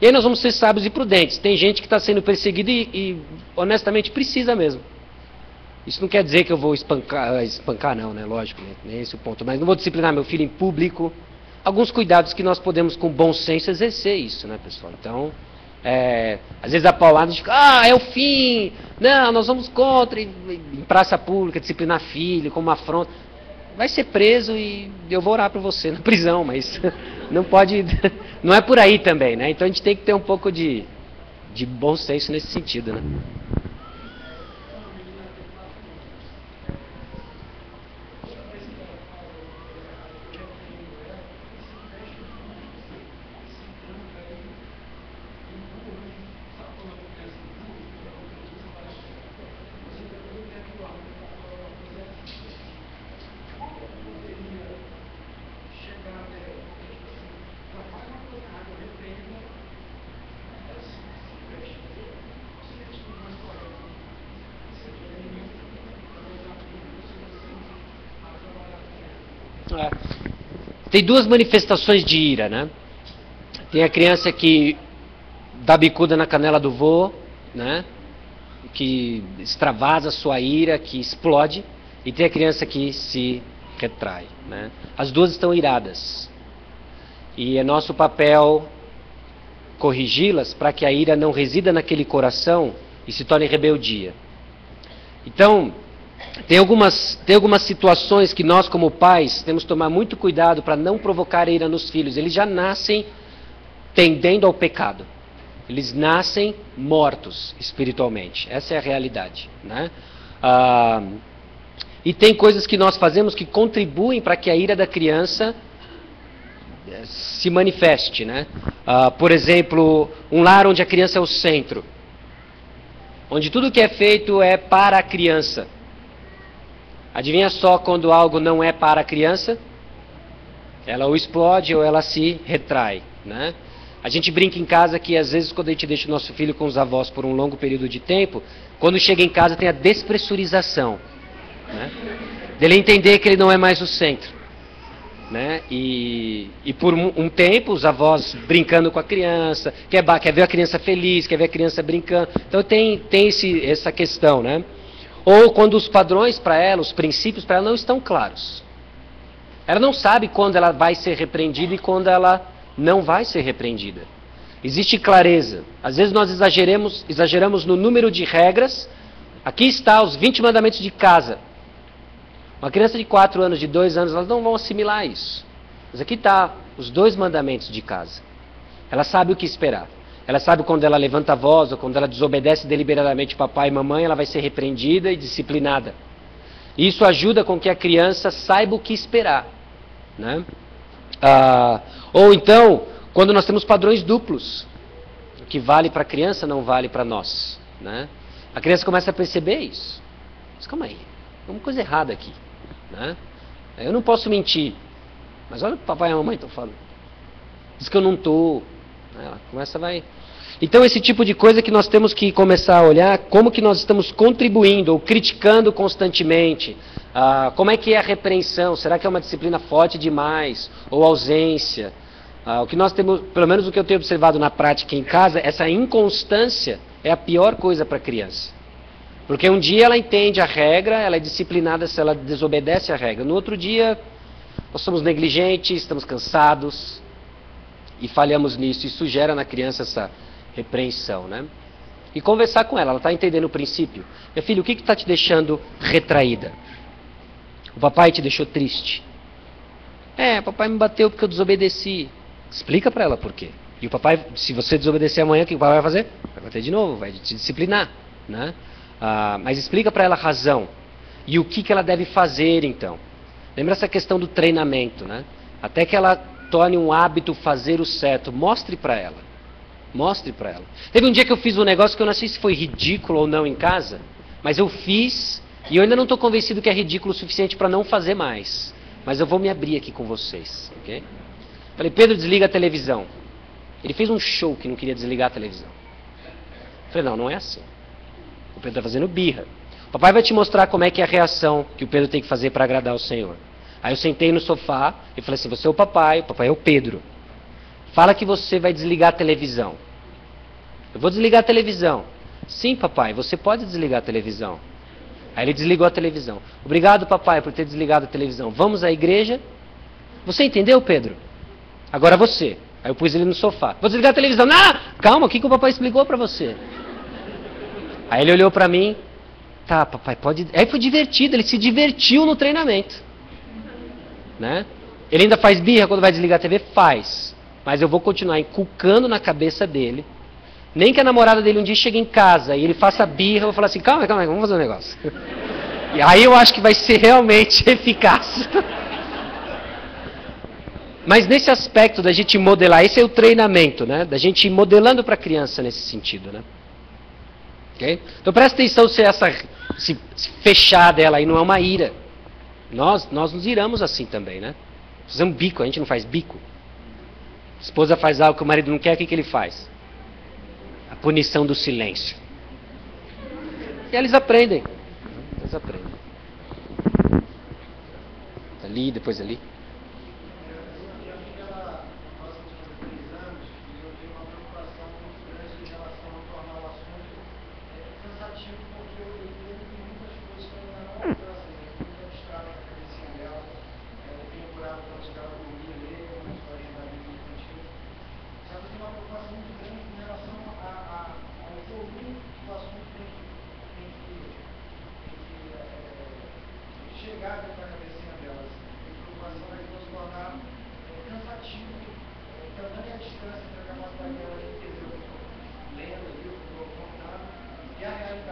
E aí nós vamos ser sábios e prudentes. Tem gente que está sendo perseguida e honestamente precisa mesmo. Isso não quer dizer que eu vou espancar não, né? Lógico, né? Nem esse o ponto. Mas não vou disciplinar meu filho em público. Alguns cuidados que nós podemos, com bom senso, exercer isso, né, pessoal? Então, às vezes a paulada fica, é o fim, não, nós vamos contra, em praça pública, disciplinar filho, como uma afronta. Vai ser preso e eu vou orar por você na prisão, mas não pode, não é por aí também, né? Então a gente tem que ter um pouco de bom senso nesse sentido, né? Tem duas manifestações de ira, né? Tem a criança que dá bicuda na canela do vô, né? que extravasa sua ira, que explode, e tem a criança que se retrai, né? As duas estão iradas. E é nosso papel corrigi-las para que a ira não resida naquele coração e se torne rebeldia. Então, tem algumas situações que nós, como pais, temos que tomar muito cuidado para não provocar ira nos filhos. Eles já nascem tendendo ao pecado. Eles nascem mortos espiritualmente. Essa é a realidade, né? E tem coisas que nós fazemos que contribuem para que a ira da criança se manifeste, né? Por exemplo, um lar onde a criança é o centro, onde tudo que é feito é para a criança. Adivinha só quando algo não é para a criança? Ela ou explode ou ela se retrai, né? A gente brinca em casa que às vezes quando a gente deixa o nosso filho com os avós por um longo período de tempo, quando chega em casa tem a despressurização, né? Dele entender que ele não é mais o centro, né? E por um tempo os avós brincando com a criança, quer ver a criança feliz, quer ver a criança brincando. Então tem essa questão, né? Ou quando os padrões para ela, os princípios para ela não estão claros. Ela não sabe quando ela vai ser repreendida e quando ela não vai ser repreendida. Existe clareza. Às vezes nós exageramos no número de regras. Aqui está os 20 mandamentos de casa. Uma criança de 4 anos, de 2 anos, elas não vão assimilar isso. Mas aqui está os 2 mandamentos de casa. Ela sabe o que esperar. Ela sabe quando ela levanta a voz ou quando ela desobedece deliberadamente papai e mamãe, ela vai ser repreendida e disciplinada. Isso ajuda com que a criança saiba o que esperar, né? Ou então, quando nós temos padrões duplos, o que vale para a criança não vale para nós, né? A criança começa a perceber isso. Mas calma aí, tem uma coisa errada aqui, né? Eu não posso mentir, mas olha o que o papai e a mamãe estão falando. Diz que eu não estou. Ela começa, vai... Então esse tipo de coisa que nós temos que começar a olhar, como que nós estamos contribuindo ou criticando constantemente. Como é que é a repreensão? Será que é uma disciplina forte demais? Ou ausência? O que nós temos, pelo menos o que eu tenho observado na prática em casa, essa inconstância é a pior coisa para a criança. Porque um dia ela entende a regra, ela é disciplinada se ela desobedece a regra. No outro dia, nós somos negligentes, estamos cansados e falhamos nisso. Isso gera na criança essa repreensão, né? E conversar com ela está entendendo o princípio. Meu filho, o que está te deixando retraída? O papai te deixou triste? Papai me bateu porque eu desobedeci. Explica para ela por quê. E o papai, se você desobedecer amanhã, o que o papai vai fazer? Vai bater de novo, vai te disciplinar, né? Mas explica para ela a razão. E o que ela deve fazer, então. Lembra essa questão do treinamento, né? Até que ela torne um hábito fazer o certo. Mostre para ela. Mostre para ela. Teve um dia que eu fiz um negócio que eu não sei se foi ridículo ou não em casa, mas eu fiz e eu ainda não estou convencido que é ridículo o suficiente para não fazer mais. Mas eu vou me abrir aqui com vocês, ok? Falei, Pedro, desliga a televisão. Ele fez um show que não queria desligar a televisão. Falei, não é assim. O Pedro está fazendo birra. O papai vai te mostrar como é que é a reação que o Pedro tem que fazer para agradar o Senhor. Aí eu sentei no sofá e falei assim, você é o papai é o Pedro. Fala que você vai desligar a televisão. Eu vou desligar a televisão. Sim, papai, você pode desligar a televisão. Aí ele desligou a televisão. Obrigado, papai, por ter desligado a televisão. Vamos à igreja? Você entendeu, Pedro? Agora você. Aí eu pus ele no sofá. Vou desligar a televisão. Não! Calma, o que o papai explicou para você? Aí ele olhou para mim. Tá, papai, pode... Aí foi divertido, ele se divertiu no treinamento. Né? Ele ainda faz birra quando vai desligar a TV? Faz. Mas eu vou continuar inculcando na cabeça dele. Nem que a namorada dele um dia chegue em casa e ele faça birra, eu vou falar assim, calma, vamos fazer um negócio. E aí eu acho que vai ser realmente eficaz. Mas nesse aspecto da gente modelar, esse é o treinamento, né? Da gente ir modelando para a criança nesse sentido, né? Okay? Então presta atenção se fechar dela aí não é uma ira. Nós nos iramos assim também, né? Fazemos bico, a gente não faz bico. A esposa faz algo que o marido não quer, o que ele faz? A punição do silêncio. E eles aprendem. Eles aprendem. Ali, depois ali. Cansativo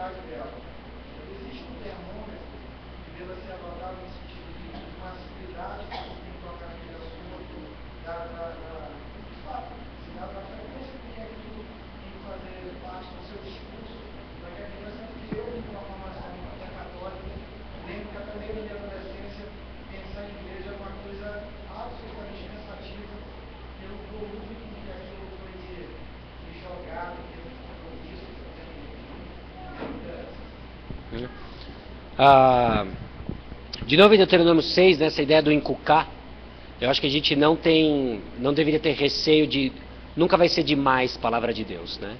maturidade dela. Existe um termômetro que deva ser adotado no sentido de uma assiduidade que você tem que colocar naquele assunto, de fato, da frequência que aquilo tem que fazer parte do seu discurso, para que a criança tenha uma formação até católica, lembre que a primeira de adolescência, pensar em igreja é uma coisa absolutamente pensativa, pelo volume com que aquilo foi jogado, que é compromisso, de novo em Deuteronômio 6, nessa ideia do inculcar, eu acho que a gente não deveria ter receio de, nunca vai ser demais palavra de Deus, né?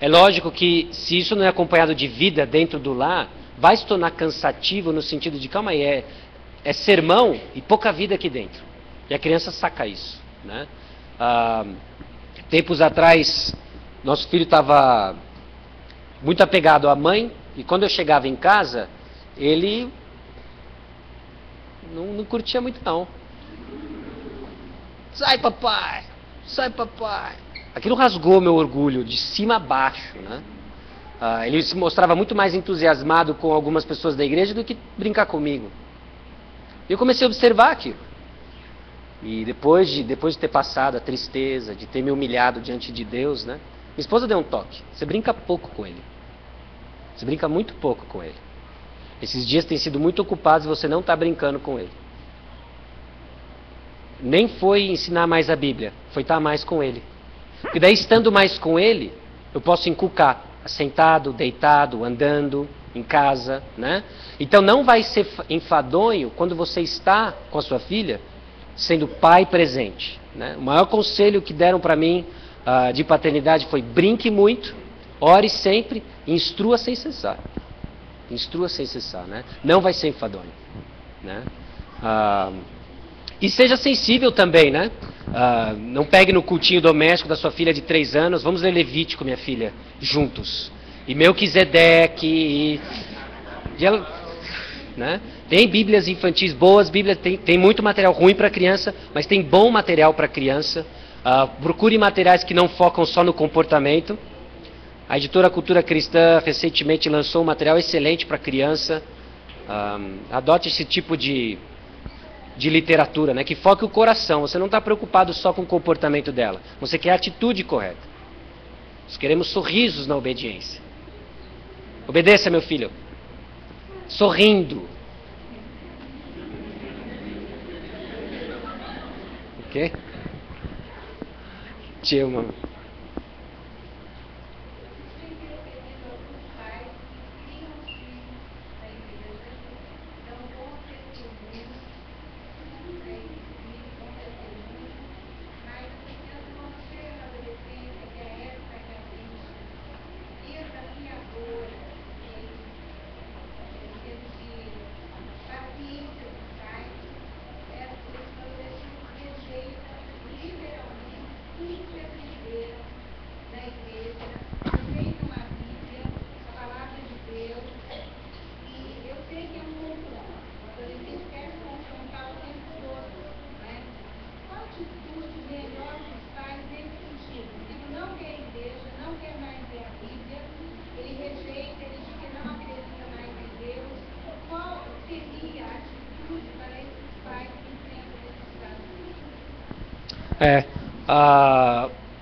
É lógico que se isso não é acompanhado de vida dentro do lar, vai se tornar cansativo no sentido de, calma aí, é sermão e pouca vida aqui dentro. E a criança saca isso, né? Tempos atrás, nosso filho estava muito apegado à mãe, e quando eu chegava em casa, ele não curtia muito não. Sai papai, sai papai. Aquilo rasgou meu orgulho de cima a baixo, né? Ele se mostrava muito mais entusiasmado com algumas pessoas da igreja do que brincar comigo. E eu comecei a observar aquilo. E depois de ter passado a tristeza, de ter me humilhado diante de Deus, né? Minha esposa deu um toque. Você brinca pouco com ele. Você brinca muito pouco com ele. Esses dias têm sido muito ocupados e você não está brincando com ele. Nem foi ensinar mais a Bíblia, foi estar mais com ele. Porque daí, estando mais com ele, eu posso inculcar, sentado, deitado, andando, em casa, né? Então não vai ser enfadonho quando você está com a sua filha, sendo pai presente, né? O maior conselho que deram para mim de paternidade foi: brinque muito, ore sempre, instrua sem cessar. Instrua sem cessar, né? Não vai ser enfadonho, né? E seja sensível também, né? Não pegue no cultinho doméstico da sua filha de 3 anos. Vamos ler Levítico, minha filha, juntos. E Melquisedeque, né? Tem bíblias infantis boas, tem muito material ruim para criança, mas tem bom material para criança. Procure materiais que não focam só no comportamento. A editora Cultura Cristã recentemente lançou um material excelente para criança. Adote esse tipo de literatura, né, que foque o coração. Você não está preocupado só com o comportamento dela. Você quer a atitude correta. Nós queremos sorrisos na obediência. Obedeça, meu filho. Sorrindo. Ok? Te amo.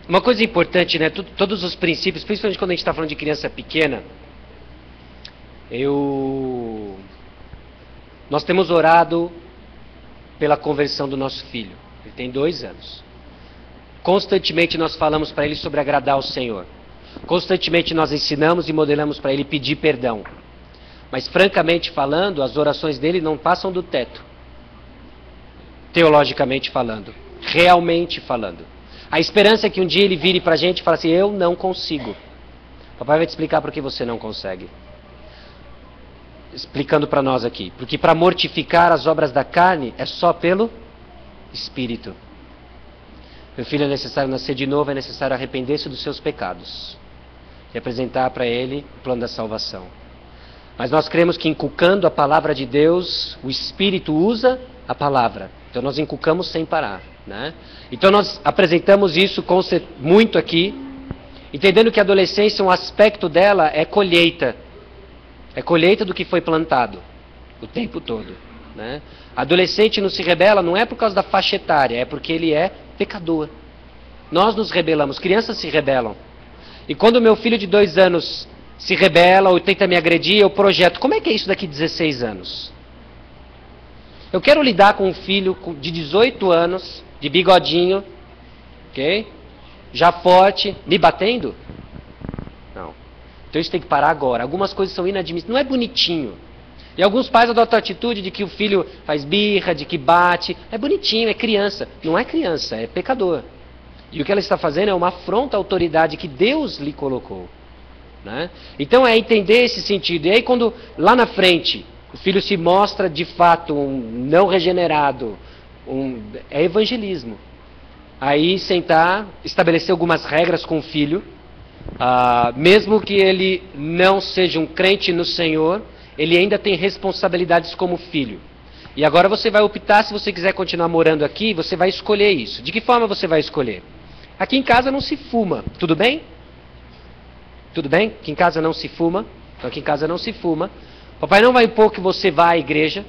Uma coisa importante, né? Todos os princípios, principalmente quando a gente está falando de criança pequena, nós temos orado pela conversão do nosso filho. Ele tem 2 anos. Constantemente nós falamos para ele sobre agradar ao Senhor. Constantemente nós ensinamos e modelamos para ele pedir perdão. Mas francamente falando, as orações dele não passam do teto. Teologicamente falando. Realmente falando. A esperança é que um dia ele vire para a gente e fale assim: eu não consigo. Papai vai te explicar por que você não consegue. Explicando para nós aqui. Porque para mortificar as obras da carne é só pelo Espírito. Meu filho, é necessário nascer de novo, é necessário arrepender-se dos seus pecados. E apresentar para ele o plano da salvação. Mas nós cremos que inculcando a palavra de Deus, o Espírito usa a palavra. Então nós inculcamos sem parar, né? Então nós apresentamos isso muito aqui, entendendo que a adolescência, um aspecto dela é colheita. É colheita do que foi plantado o tempo todo, né? Adolescente não se rebela, não é por causa da faixa etária, é porque ele é pecador. Nós nos rebelamos, crianças se rebelam. E quando meu filho de 2 anos se rebela ou tenta me agredir, eu projeto, como é que é isso daqui a 16 anos? Eu quero lidar com um filho de 18 anos, de bigodinho, ok? Já forte, me batendo? Não. Então isso tem que parar agora. Algumas coisas são inadmissíveis. Não é bonitinho. E alguns pais adotam a atitude de que o filho faz birra, de que bate. É bonitinho, é criança. Não é criança, é pecador. E o que ela está fazendo é uma afronta à autoridade que Deus lhe colocou, né? Então é entender esse sentido. E aí quando lá na frente o filho se mostra de fato um não regenerado, é evangelismo. Aí sentar, estabelecer algumas regras com o filho, mesmo que ele não seja um crente no Senhor, ele ainda tem responsabilidades como filho. E agora você vai optar, se você quiser continuar morando aqui, você vai escolher isso. De que forma você vai escolher? Aqui em casa não se fuma, tudo bem? Tudo bem? Aqui em casa não se fuma. Então aqui em casa não se fuma. Papai não vai impor que você vá à igreja.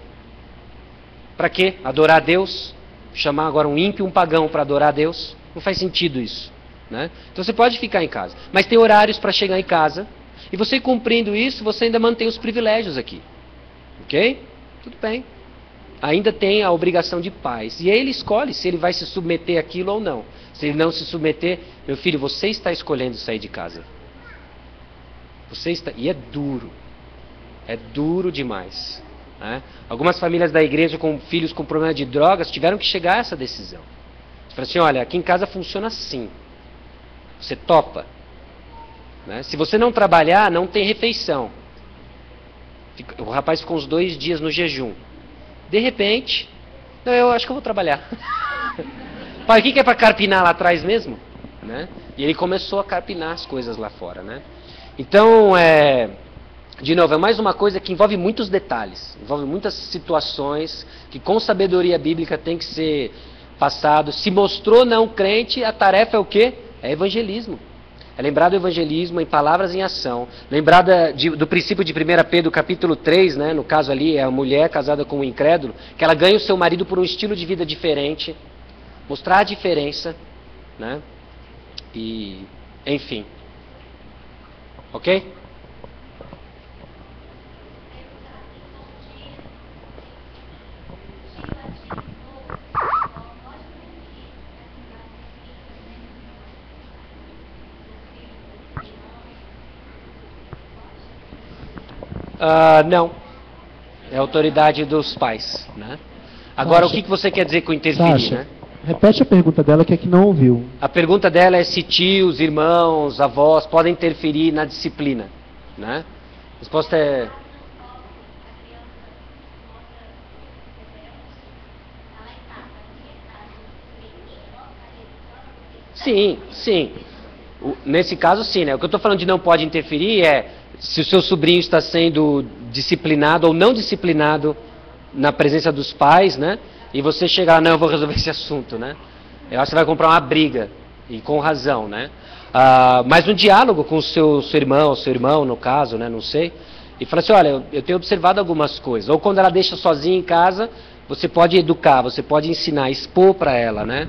Para quê? Adorar a Deus? Chamar agora um ímpio, um pagão para adorar a Deus? Não faz sentido isso, né? Então você pode ficar em casa. Mas tem horários para chegar em casa. E você cumprindo isso, você ainda mantém os privilégios aqui. Ok? Tudo bem. Ainda tem a obrigação de paz. E aí ele escolhe se ele vai se submeter àquilo ou não. Se ele não se submeter, meu filho, você está escolhendo sair de casa. Você está... E é duro. É duro demais, né? Algumas famílias da igreja com filhos com problema de drogas tiveram que chegar a essa decisão. Falaram assim, olha, aqui em casa funciona assim. Você topa, né? Se você não trabalhar, não tem refeição. O rapaz ficou uns 2 dias no jejum. De repente, não, eu acho que eu vou trabalhar. Pai, o que é para carpinar lá atrás mesmo? Né? E ele começou a carpinar as coisas lá fora, né? Então, de novo, é mais uma coisa que envolve muitos detalhes, envolve muitas situações que com sabedoria bíblica tem que ser passado. Se mostrou não crente, a tarefa é o quê? É evangelismo. É lembrar do evangelismo em palavras e em ação. Lembrar do princípio de 1 Pedro capítulo 3, né? No caso ali é a mulher casada com um incrédulo, que ela ganha o seu marido por um estilo de vida diferente. Mostrar a diferença, né? E, enfim. Ok? Não. É a autoridade dos pais, né? Agora, Sasha, o que você quer dizer com interferir, Sasha, né? repete a pergunta dela que é que não ouviu. A pergunta dela é se tios, irmãos, avós podem interferir na disciplina, né? A resposta é... Sim, sim. Nesse caso, sim, né? O que eu estou falando de não pode interferir é se o seu sobrinho está sendo disciplinado ou não disciplinado na presença dos pais, né? E você chegar, não, eu vou resolver esse assunto, né? Eu acho que você vai comprar uma briga, e com razão, né? Mas um diálogo com o seu irmão, no caso, né? Não sei. E fala assim, olha, eu tenho observado algumas coisas. Ou quando ela deixa sozinha em casa, você pode educar, você pode ensinar, expor para ela, né?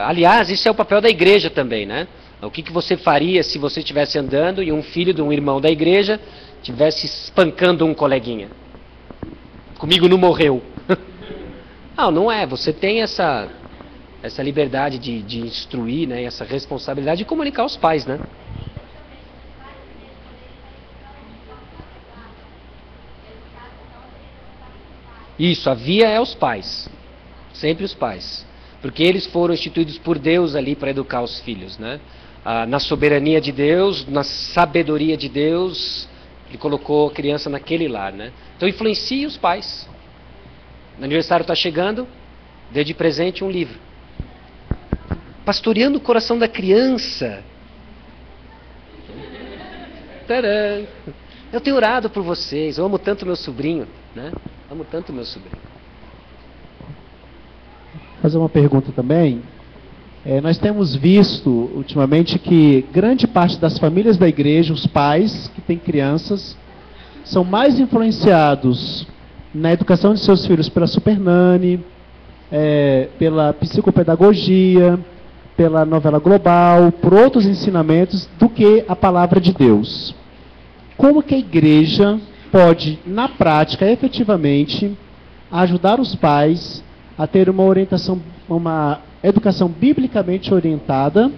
Aliás, isso é o papel da igreja também, né? O que você faria se você estivesse andando e um filho de um irmão da igreja estivesse espancando um coleguinha? Comigo não morreu. Não é. Você tem essa liberdade de instruir, né? Essa responsabilidade de comunicar aos pais, né? Isso, a via é os pais. Sempre os pais. Porque eles foram instituídos por Deus ali para educar os filhos, né? Na soberania de Deus, na sabedoria de Deus, Ele colocou a criança naquele lar, né? Então influencie os pais. O aniversário está chegando, dê de presente um livro. Pastoreando o coração da criança. Tcharam! Eu tenho orado por vocês, eu amo tanto meu sobrinho, né? Amo tanto meu sobrinho. Vou fazer uma pergunta também. Nós temos visto ultimamente que grande parte das famílias da igreja, os pais que têm crianças, são mais influenciados na educação de seus filhos pela Supernanny, pela psicopedagogia, pela novela global, por outros ensinamentos do que a palavra de Deus. Como que a igreja pode, na prática, efetivamente, ajudar os pais a ter uma orientação, uma educação biblicamente orientada,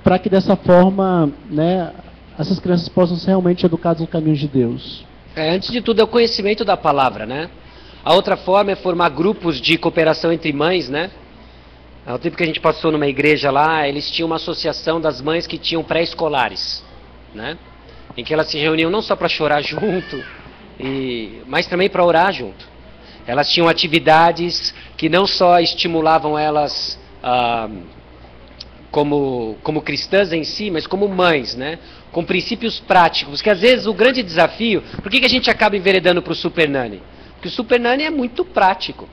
para que dessa forma, né, essas crianças possam ser realmente educadas no caminho de Deus? Antes de tudo é o conhecimento da palavra, né? A outra forma é formar grupos de cooperação entre mães, né? Ao tempo que a gente passou numa igreja lá, eles tinham uma associação das mães que tinham pré-escolares, né? Em que elas se reuniam não só para chorar junto, mas também para orar junto. Elas tinham atividades que não só estimulavam elas como cristãs em si, mas como mães, né? Com princípios práticos. Que às vezes o grande desafio... Por que a gente acaba enveredando para o Supernanny? Porque o Supernanny é muito prático.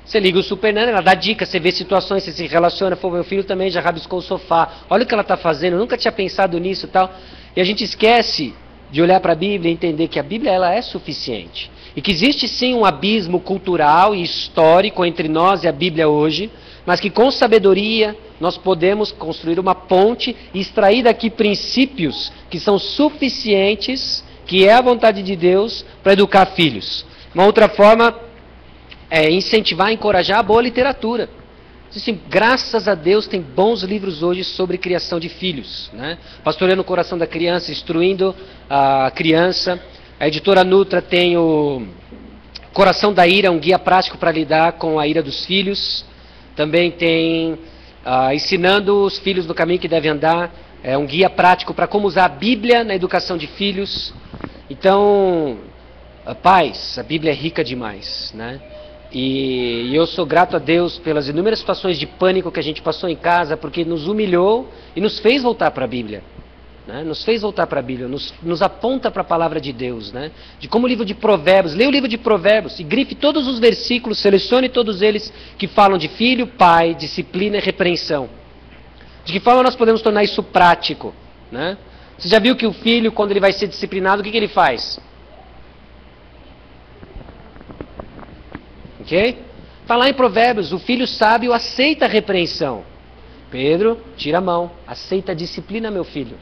Você liga o Supernanny, ela dá dicas, você vê situações, você se relaciona. Pô, meu filho também já rabiscou o sofá. Olha o que ela está fazendo, eu nunca tinha pensado nisso e tal. E a gente esquece de olhar para a Bíblia e entender que a Bíblia ela é suficiente. E que existe sim um abismo cultural e histórico entre nós e a Bíblia hoje, mas que com sabedoria nós podemos construir uma ponte e extrair daqui princípios que são suficientes, que é a vontade de Deus, para educar filhos. Uma outra forma é incentivar, encorajar a boa literatura. Assim, graças a Deus tem bons livros hoje sobre criação de filhos, né? Pastoreando o coração da criança, instruindo a criança. A editora Nutra tem o Coração da Ira, um guia prático para lidar com a ira dos filhos. Também tem Ensinando os Filhos no Caminho que Devem Andar, um guia prático para como usar a Bíblia na educação de filhos. Então, pais, a Bíblia é rica demais, né? E eu sou grato a Deus pelas inúmeras situações de pânico que a gente passou em casa, porque nos humilhou e nos fez voltar para a Bíblia. Né? Nos fez voltar para a Bíblia, nos aponta para a palavra de Deus, né? De como o livro de Provérbios, leia o livro de Provérbios e grife todos os versículos, selecione todos eles que falam de filho, pai, disciplina e repreensão. De que forma nós podemos tornar isso prático, né? Você já viu que o filho, quando ele vai ser disciplinado, o que ele faz? Ok? Está lá em Provérbios, o filho sábio aceita a repreensão. Pedro, tira a mão, aceita a disciplina, meu filho.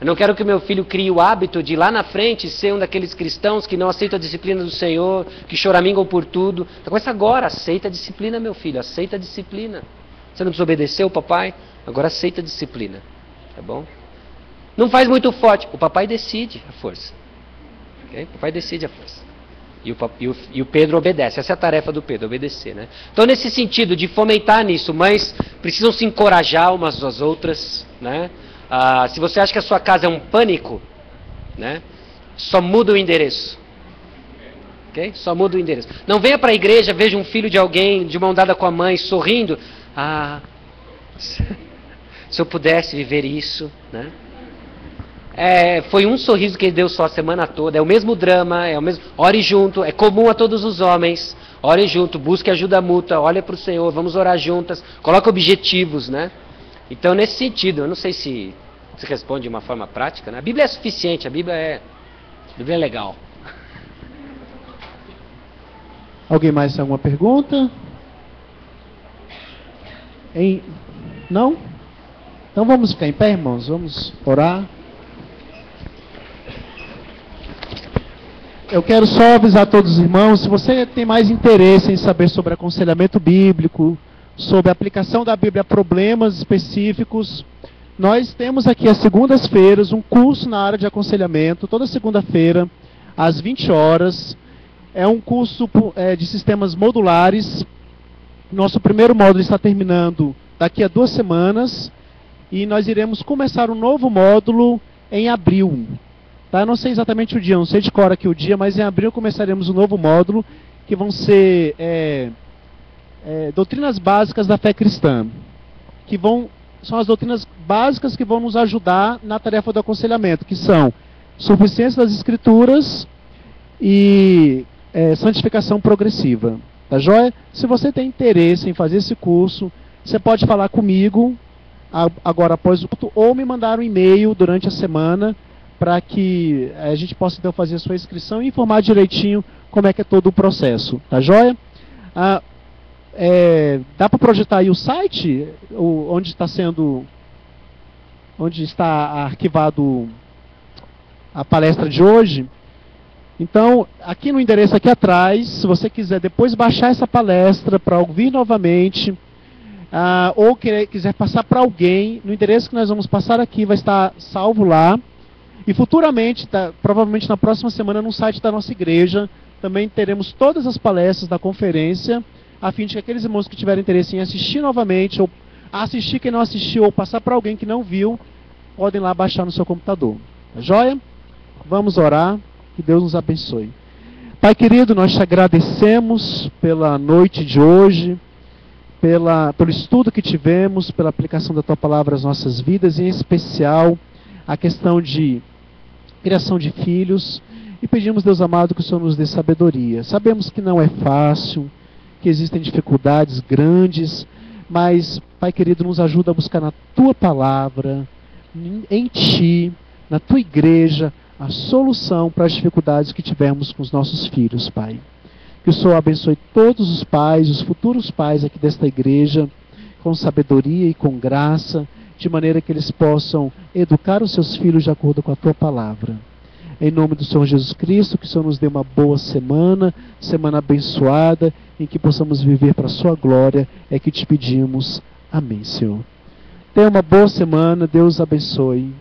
Eu não quero que meu filho crie o hábito de lá na frente ser um daqueles cristãos que não aceitam a disciplina do Senhor, que choramingam por tudo. Então começa agora, aceita a disciplina, meu filho, aceita a disciplina. Você não desobedeceu, papai? Agora aceita a disciplina, tá bom? Não faz muito forte, o papai decide a força. Okay? O papai decide a força. E o Pedro obedece. Essa é a tarefa do Pedro, obedecer, né? Então, nesse sentido de fomentar nisso, mães precisam se encorajar umas às outras, né? Se você acha que a sua casa é um pânico, né? Só muda o endereço. Okay? Só muda o endereço. Não venha para a igreja, veja um filho de alguém de mão dada com a mãe, sorrindo. Se eu pudesse viver isso, né? Foi um sorriso que ele deu só a semana toda, é o mesmo drama, é o mesmo. Ore junto, é comum a todos os homens. Ore junto, busque ajuda mútua, olhe para o Senhor, vamos orar juntas, coloque objetivos, né? Então, nesse sentido, eu não sei se responde de uma forma prática, né? A Bíblia é suficiente, a Bíblia é legal. Alguém mais tem alguma pergunta? Não? Então vamos ficar em pé, irmãos, vamos orar. Eu quero só avisar todos os irmãos, se você tem mais interesse em saber sobre aconselhamento bíblico, sobre a aplicação da Bíblia a problemas específicos, nós temos aqui às segundas-feiras um curso na área de aconselhamento, toda segunda-feira, às 20 horas. É um curso de sistemas modulares. Nosso primeiro módulo está terminando daqui a 2 semanas, e nós iremos começar um novo módulo em abril. Tá? Eu não sei exatamente o dia, não sei de cor aqui o dia, mas em abril começaremos um novo módulo, que vão ser doutrinas básicas da fé cristã, que são as doutrinas básicas que vão nos ajudar na tarefa do aconselhamento, que são suficiência das escrituras e santificação progressiva. Tá joia? Se você tem interesse em fazer esse curso, você pode falar comigo agora após o culto, ou me mandar um e-mail durante a semana, para que a gente possa então fazer a sua inscrição e informar direitinho como é que é todo o processo, tá joia? Dá para projetar aí o site, onde está arquivado a palestra de hoje? Então, aqui no endereço aqui atrás, se você quiser depois baixar essa palestra para ouvir novamente, ou quiser passar para alguém, no endereço que nós vamos passar aqui vai estar salvo lá. E futuramente, provavelmente na próxima semana, no site da nossa igreja, também teremos todas as palestras da conferência, a fim de que aqueles irmãos que tiverem interesse em assistir novamente, ou assistir quem não assistiu, ou passar para alguém que não viu, podem lá baixar no seu computador. Tá joia? Vamos orar, que Deus nos abençoe. Pai querido, nós te agradecemos pela noite de hoje, pelo estudo que tivemos, pela aplicação da tua palavra às nossas vidas, e em especial a questão de criação de filhos, e pedimos, Deus amado, que o Senhor nos dê sabedoria. Sabemos que não é fácil, que existem dificuldades grandes, mas, Pai querido, nos ajuda a buscar na tua palavra, em ti, na tua igreja, a solução para as dificuldades que tivermos com os nossos filhos, Pai. Que o Senhor abençoe todos os pais, os futuros pais aqui desta igreja, com sabedoria e com graça, de maneira que eles possam educar os seus filhos de acordo com a tua palavra. Em nome do Senhor Jesus Cristo, que o Senhor nos dê uma boa semana abençoada, em que possamos viver para a sua glória, é que te pedimos. Amém, Senhor. Tenha uma boa semana, Deus abençoe.